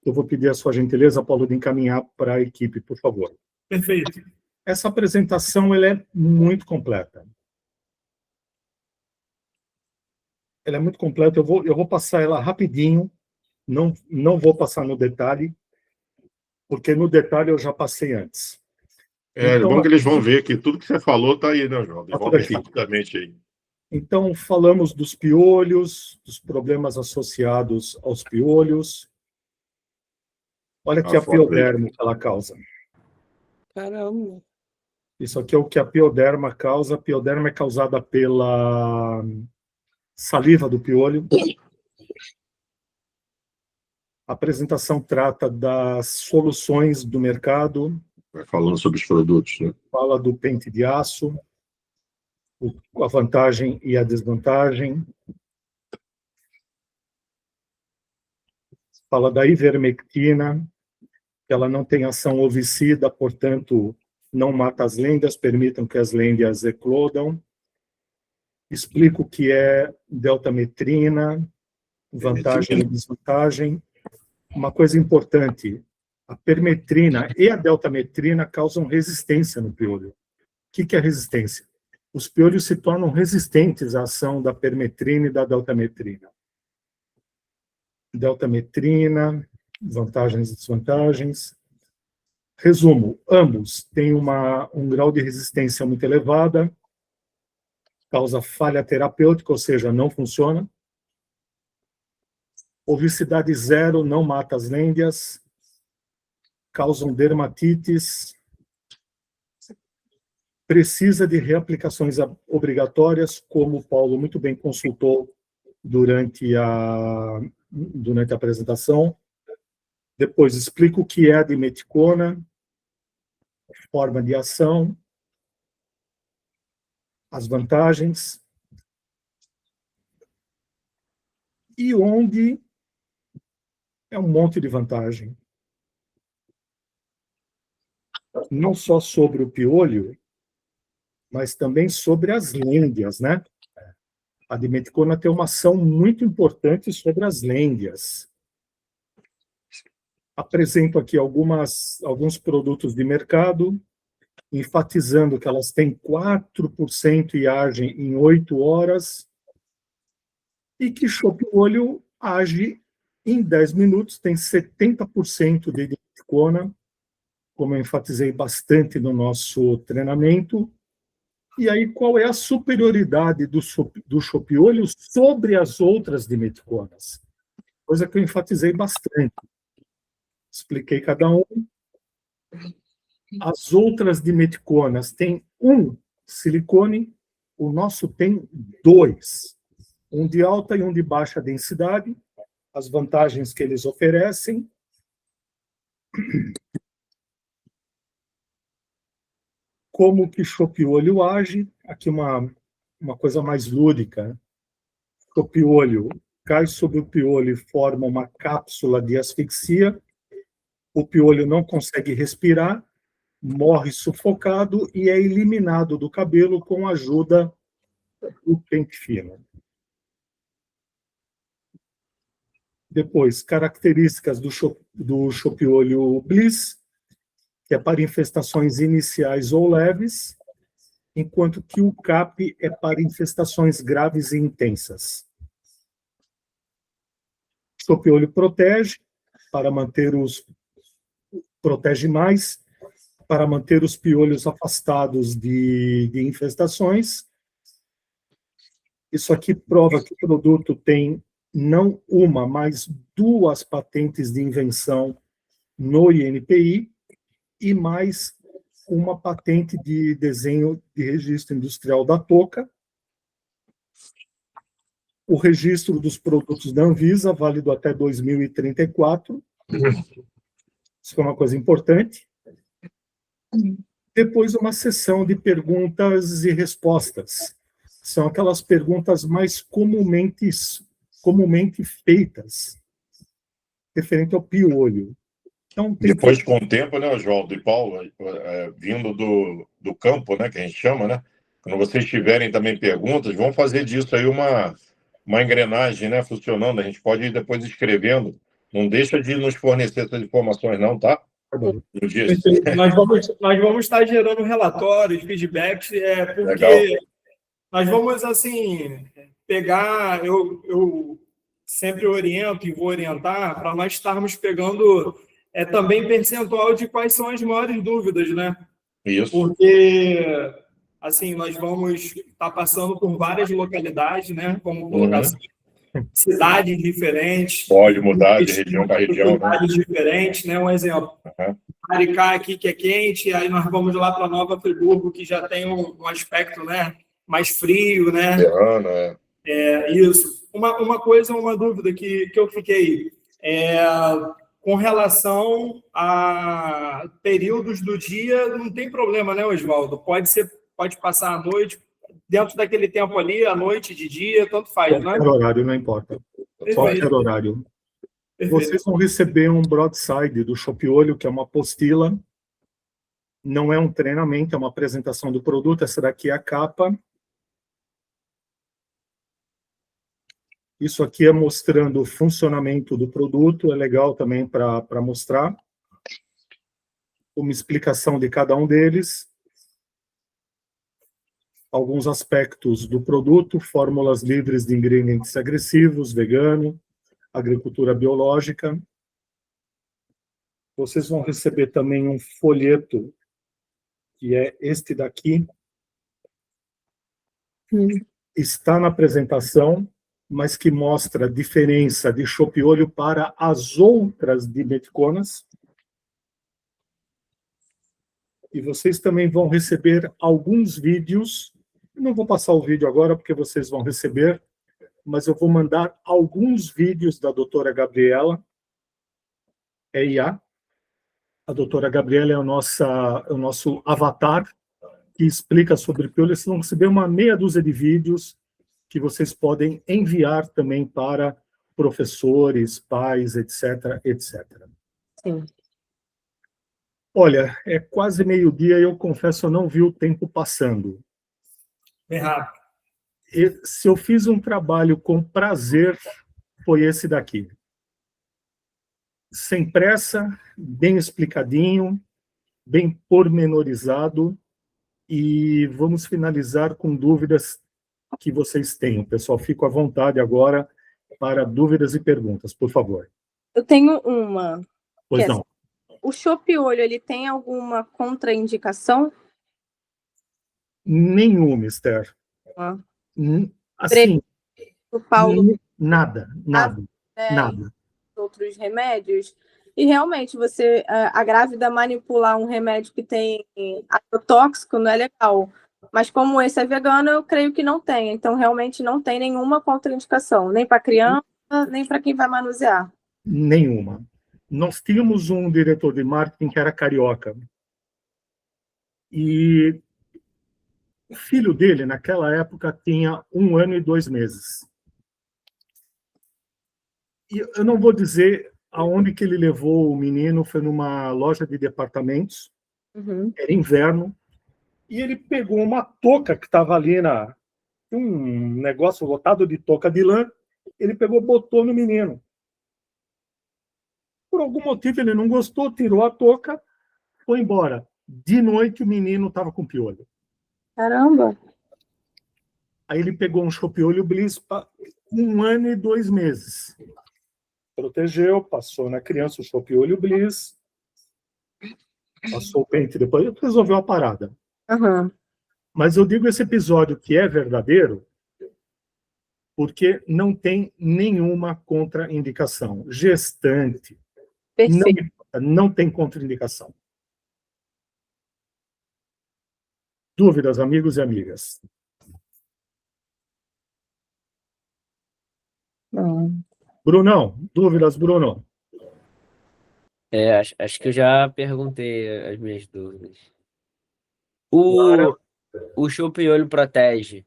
Eu vou pedir a sua gentileza, Paulo, de encaminhar para a equipe, por favor. Perfeito. Essa apresentação ela é muito completa. Ela é muito completa. Eu vou passar ela rapidinho. Não vou passar no detalhe, porque no detalhe eu já passei antes. É bom que eles vão ver que tudo que você falou está aí, né, Oswaldo? Eles vão ver rapidamente aí. Então, falamos dos piolhos, dos problemas associados aos piolhos. Olha aqui a pioderma que ela causa. Caramba. Isso aqui é o que a pioderma causa. A pioderma é causada pela saliva do piolho. A apresentação trata das soluções do mercado. Vai falando sobre os produtos, né? Fala do pente de aço, a vantagem e a desvantagem. Fala da ivermectina, que ela não tem ação ovicida, portanto, não mata as lêndias, permitam que as lêndias eclodam. Explico o que é deltametrina, vantagem e desvantagem. Uma coisa importante, a permetrina e a deltametrina causam resistência no piolho. O que é resistência? Os piolhos se tornam resistentes à ação da permetrina e da deltametrina. Deltametrina, vantagens e desvantagens. Resumo, ambos têm um grau de resistência muito elevada, causa falha terapêutica, ou seja, não funciona. Ovicidade zero, não mata as lêndias, causam dermatites, precisa de reaplicações obrigatórias, como o Paulo muito bem consultou durante a apresentação. Depois explico o que é a dimeticona, forma de ação, as vantagens, e onde é um monte de vantagem. Não só sobre o piolho, mas também sobre as lêndias, né? A dimeticona tem uma ação muito importante sobre as lêndias. Apresento aqui alguns produtos de mercado, enfatizando que elas têm 4% e agem em 8 horas, e que chopiolho age Em 10 minutos, tem 70% de dimeticona, como eu enfatizei bastante no nosso treinamento. E aí, qual é a superioridade do chopiolho sobre as outras dimeticonas? Coisa que eu enfatizei bastante. Expliquei cada um. As outras dimeticonas têm um silicone, o nosso tem 2. Um de alta e um de baixa densidade. As vantagens que eles oferecem. Como que chopiolho age? Aqui uma coisa mais lúdica. Chopiolho cai sobre o piolho e forma uma cápsula de asfixia. O piolho não consegue respirar, morre sufocado e é eliminado do cabelo com a ajuda do pente fino. Depois, características do chopiolho Bliss, que é para infestações iniciais ou leves, enquanto que o CAP é para infestações graves e intensas. Chopiolho protege mais, para manter os piolhos afastados de infestações. Isso aqui prova que o produto tem não uma, mas 2 patentes de invenção no INPI e mais uma patente de desenho de registro industrial da TOCA. O registro dos produtos da Anvisa, válido até 2034. Isso é uma coisa importante. Depois, uma sessão de perguntas e respostas. São aquelas perguntas mais comumente feitas referente ao piolho. Então, depois, com o tempo, né, Oswaldo e Paulo, vindo do campo, né, que a gente chama, né? Quando vocês tiverem também perguntas, vão fazer disso aí uma engrenagem, né, funcionando. A gente pode ir depois escrevendo. Não deixa de nos fornecer essas informações, não, tá? No dia. Nós vamos estar gerando relatórios, feedbacks, porque Legal. Nós vamos, assim, pegar... Eu sempre oriento e vou orientar para nós estarmos pegando também percentual de quais são as maiores dúvidas, né? Isso. Porque, assim, nós vamos estar passando por várias localidades, né? Como colocar assim, cidades diferentes. Pode mudar de região para região. Cidades diferentes, né? Um exemplo. Maricá aqui, que é quente, aí nós vamos lá para Nova Friburgo, que já tem um aspecto, né, mais frio, né? Isso. Uma dúvida que eu fiquei com relação a períodos do dia, não tem problema, né, Oswaldo? Pode passar a noite, dentro daquele tempo ali, à noite, de dia, tanto faz, né? Qualquer horário, não importa. Qualquer horário. Vocês vão receber um broadside do chopiolho, que é uma apostila. Não é um treinamento, é uma apresentação do produto. Essa daqui é a capa. Isso aqui é mostrando o funcionamento do produto. É legal também para mostrar. Uma explicação de cada um deles. Alguns aspectos do produto, fórmulas livres de ingredientes agressivos, vegano, agricultura biológica. Vocês vão receber também um folheto, que é este daqui. Está na apresentação, mas que mostra a diferença de chopiolho para as outras dimeticonas. E vocês também vão receber alguns vídeos. Eu não vou passar o vídeo agora, porque vocês vão receber, mas eu vou mandar alguns vídeos da doutora Gabriela, EIA. A doutora Gabriela é o nosso avatar, que explica sobre piolho. Vocês vão receber uma meia dúzia de vídeos que vocês podem enviar também para professores, pais, etc, etc. Sim. Olha, é quase meio-dia e eu confesso, eu não vi o tempo passando. Bem rápido. Se eu fiz um trabalho com prazer, foi esse daqui. Sem pressa, bem explicadinho, bem pormenorizado, e vamos finalizar com dúvidas que vocês tenham. Pessoal, fico à vontade agora para dúvidas e perguntas, por favor. Eu tenho uma. Pois Que é- não. O chopiolho, ele tem alguma contraindicação? Nenhum, Esther. Ah, Assim, O Paulo nada, nada, tem nada. outros remédios. E realmente, a grávida manipular um remédio que tem agrotóxico não é legal. Mas como esse é vegano, eu creio que não tem. Então, realmente não tem nenhuma contraindicação, nem para criança, nem para quem vai manusear. Nenhuma. Nós tínhamos um diretor de marketing que era carioca. E o filho dele, naquela época, tinha 1 ano e 2 meses. E eu não vou dizer aonde que ele levou o menino, foi numa loja de departamentos, Uhum. era inverno, e ele pegou uma touca que estava ali um negócio lotado de touca de lã, ele pegou, botou no menino. Por algum motivo ele não gostou, tirou a touca, foi embora. De noite o menino estava com piolho. Caramba! Aí ele pegou um chopiolho Bliss para 1 ano e 2 meses. Protegeu, passou na criança o chopiolho Bliss, passou o pente, depois resolveu a parada. Uhum. Mas eu digo esse episódio que é verdadeiro porque não tem nenhuma contraindicação. Gestante, Perfeito. não tem contraindicação. Dúvidas, amigos e amigas? Não. Brunão, dúvidas, Bruno? Acho que eu já perguntei as minhas dúvidas. Lara? O chopiolho protege.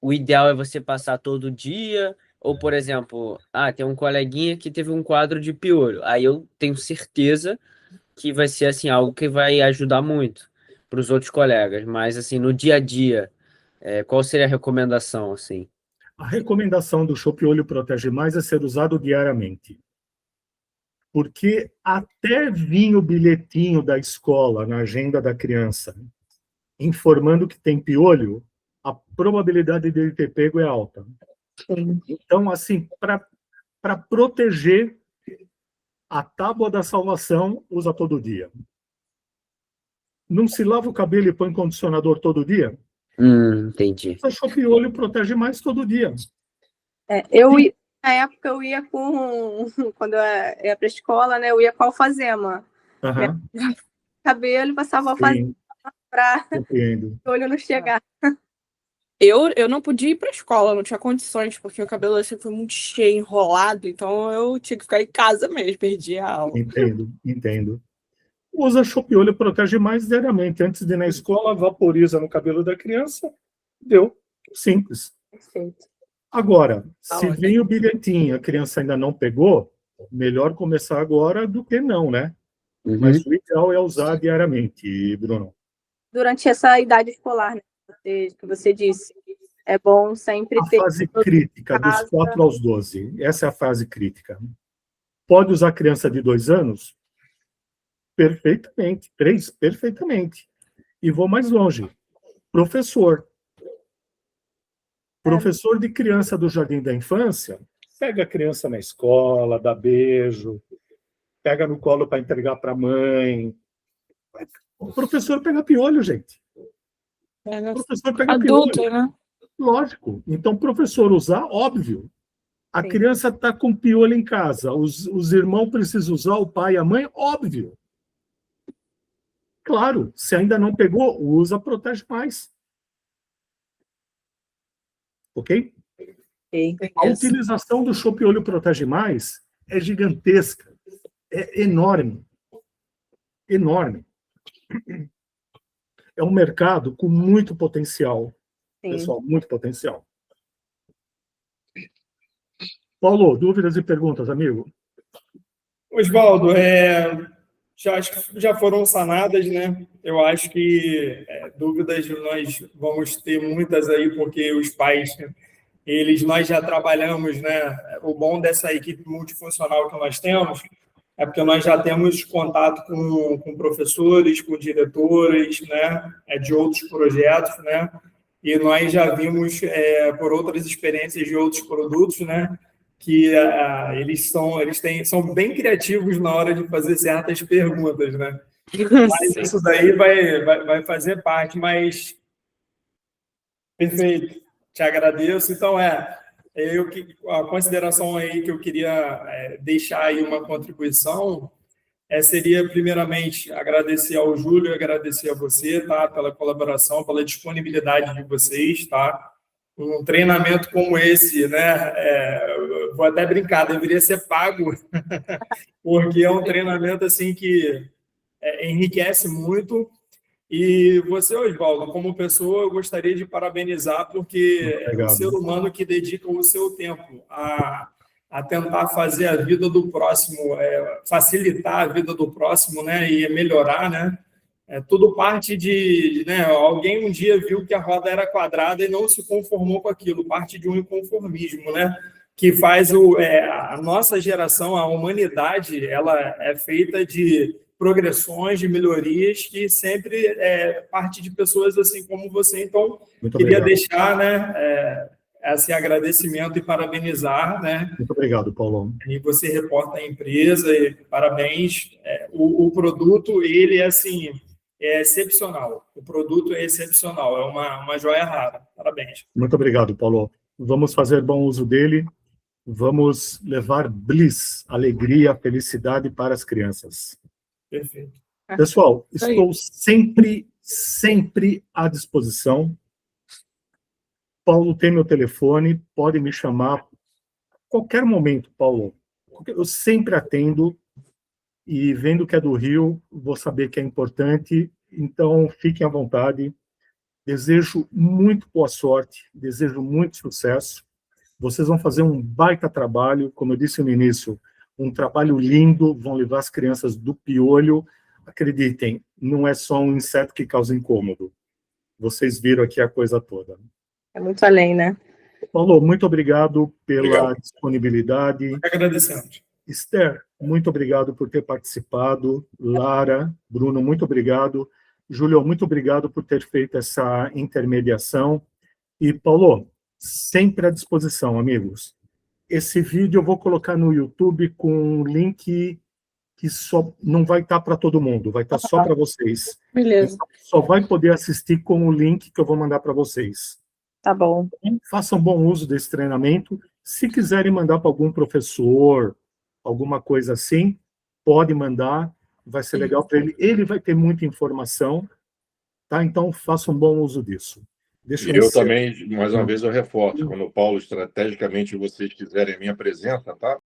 O ideal é você passar todo dia, ou, por exemplo, tem um coleguinha que teve um quadro de piolho. Aí eu tenho certeza que vai ser assim, algo que vai ajudar muito para os outros colegas. Mas assim, no dia a dia, qual seria a recomendação, assim? A recomendação do Chopiolho Protege Mais é ser usado diariamente. Porque até vir o bilhetinho da escola na agenda da criança informando que tem piolho, a probabilidade dele ter pego é alta. Sim. Então, assim, para proteger a tábua da salvação, usa todo dia. Não se lava o cabelo e põe condicionador todo dia? Entendi. O Chopiolho Protege Mais todo dia. Na época, eu ia quando eu ia para a escola, né? Eu ia com alfazema. Uhum. Cabelo, passava alfazema para o olho não chegar. Eu não podia ir para a escola, não tinha condições, porque o cabelo sempre foi muito cheio, enrolado, então eu tinha que ficar em casa mesmo, perdi a aula. Entendo. Usa Chopiolho Protege Mais diariamente. Antes de ir na escola, vaporiza no cabelo da criança, deu. Simples. Perfeito. Agora, se vem o bilhetinho, a criança ainda não pegou, melhor começar agora do que não, né? Uhum. Mas o ideal é usar diariamente, Bruno. Durante essa idade escolar, né, que você disse, é bom sempre ter... A fase crítica, dos 4 aos 12. Essa é a fase crítica. Pode usar criança de 2 anos? Perfeitamente. 3? Perfeitamente. E vou mais longe. Professor de criança do jardim da infância, pega a criança na escola, dá beijo, pega no colo para entregar para a mãe. O professor pega piolho, gente. O professor pega adulto, piolho. né? Lógico. Então, o professor usar, óbvio. A Sim. criança está com piolho em casa. Os irmãos precisam usar, o pai e a mãe, óbvio. Claro, se ainda não pegou, usa Protege Mais. Ok? A utilização do Chopiolho Protege Mais é gigantesca, é enorme. Enorme. É um mercado com muito potencial, Sim. pessoal, muito potencial. Paulo, dúvidas e perguntas, amigo? Osvaldo, acho que já foram sanadas, né? Eu acho que dúvidas nós vamos ter muitas aí, porque os pais... nós já trabalhamos, né? O bom dessa equipe multifuncional que nós temos é porque nós já temos contato com professores, com diretores, né? De outros projetos, né? E nós já vimos, por outras experiências de outros produtos, né? que são bem criativos na hora de fazer certas perguntas, né? Mas Sim. isso daí vai fazer parte, mas perfeito, te agradeço. Então, a consideração aí que eu queria deixar aí uma contribuição seria, primeiramente, agradecer ao Júlio, agradecer a você, tá, pela colaboração, pela disponibilidade de vocês, tá? Um treinamento como esse, né? Vou até brincar, deveria ser pago, porque é um treinamento assim que enriquece muito. E você, Oswaldo, como pessoa, eu gostaria de parabenizar, porque é o ser humano que dedica o seu tempo a tentar fazer a vida do próximo, facilitar a vida do próximo, né, e melhorar, né? Tudo parte de, né, alguém um dia viu que a roda era quadrada e não se conformou com aquilo, parte de um inconformismo, né? Que faz a nossa geração, a humanidade, ela é feita de progressões, de melhorias, que sempre parte de pessoas assim como você. Então, queria deixar, né, esse agradecimento e parabenizar, né? Muito obrigado, Paulo. E você reporta a empresa, e parabéns. O produto, ele assim, é excepcional. O produto é excepcional, é uma joia rara. Parabéns. Muito obrigado, Paulo. Vamos fazer bom uso dele. Vamos levar bliss, alegria, felicidade para as crianças. Perfeito. Pessoal, estou sempre à disposição. Paulo tem meu telefone, pode me chamar a qualquer momento, Paulo. Eu sempre atendo e vendo que é do Rio, vou saber que é importante, então fiquem à vontade. Desejo muito boa sorte, desejo muito sucesso. Vocês vão fazer um baita trabalho, como eu disse no início, um trabalho lindo, vão levar as crianças do piolho. Acreditem, não é só um inseto que causa incômodo. Vocês viram aqui a coisa toda. É muito além, né? Paulo, muito obrigado pela disponibilidade. Agradecemos. Esther, muito obrigado por ter participado. Lara, Bruno, muito obrigado. Júlio, muito obrigado por ter feito essa intermediação. E, Paulo, sempre à disposição, amigos. Esse vídeo eu vou colocar no YouTube com um link que só não vai estar para todo mundo, vai estar só para vocês. Beleza. Então, só vai poder assistir com o link que eu vou mandar para vocês. Tá bom. Façam bom uso desse treinamento. Se quiserem mandar para algum professor, alguma coisa assim, pode mandar, vai ser legal para ele. Ele vai ter muita informação, tá? Então, façam bom uso disso. Eu também, mais uma vez, eu reforço, quando o Paulo, estrategicamente, vocês quiserem a minha presença, tá?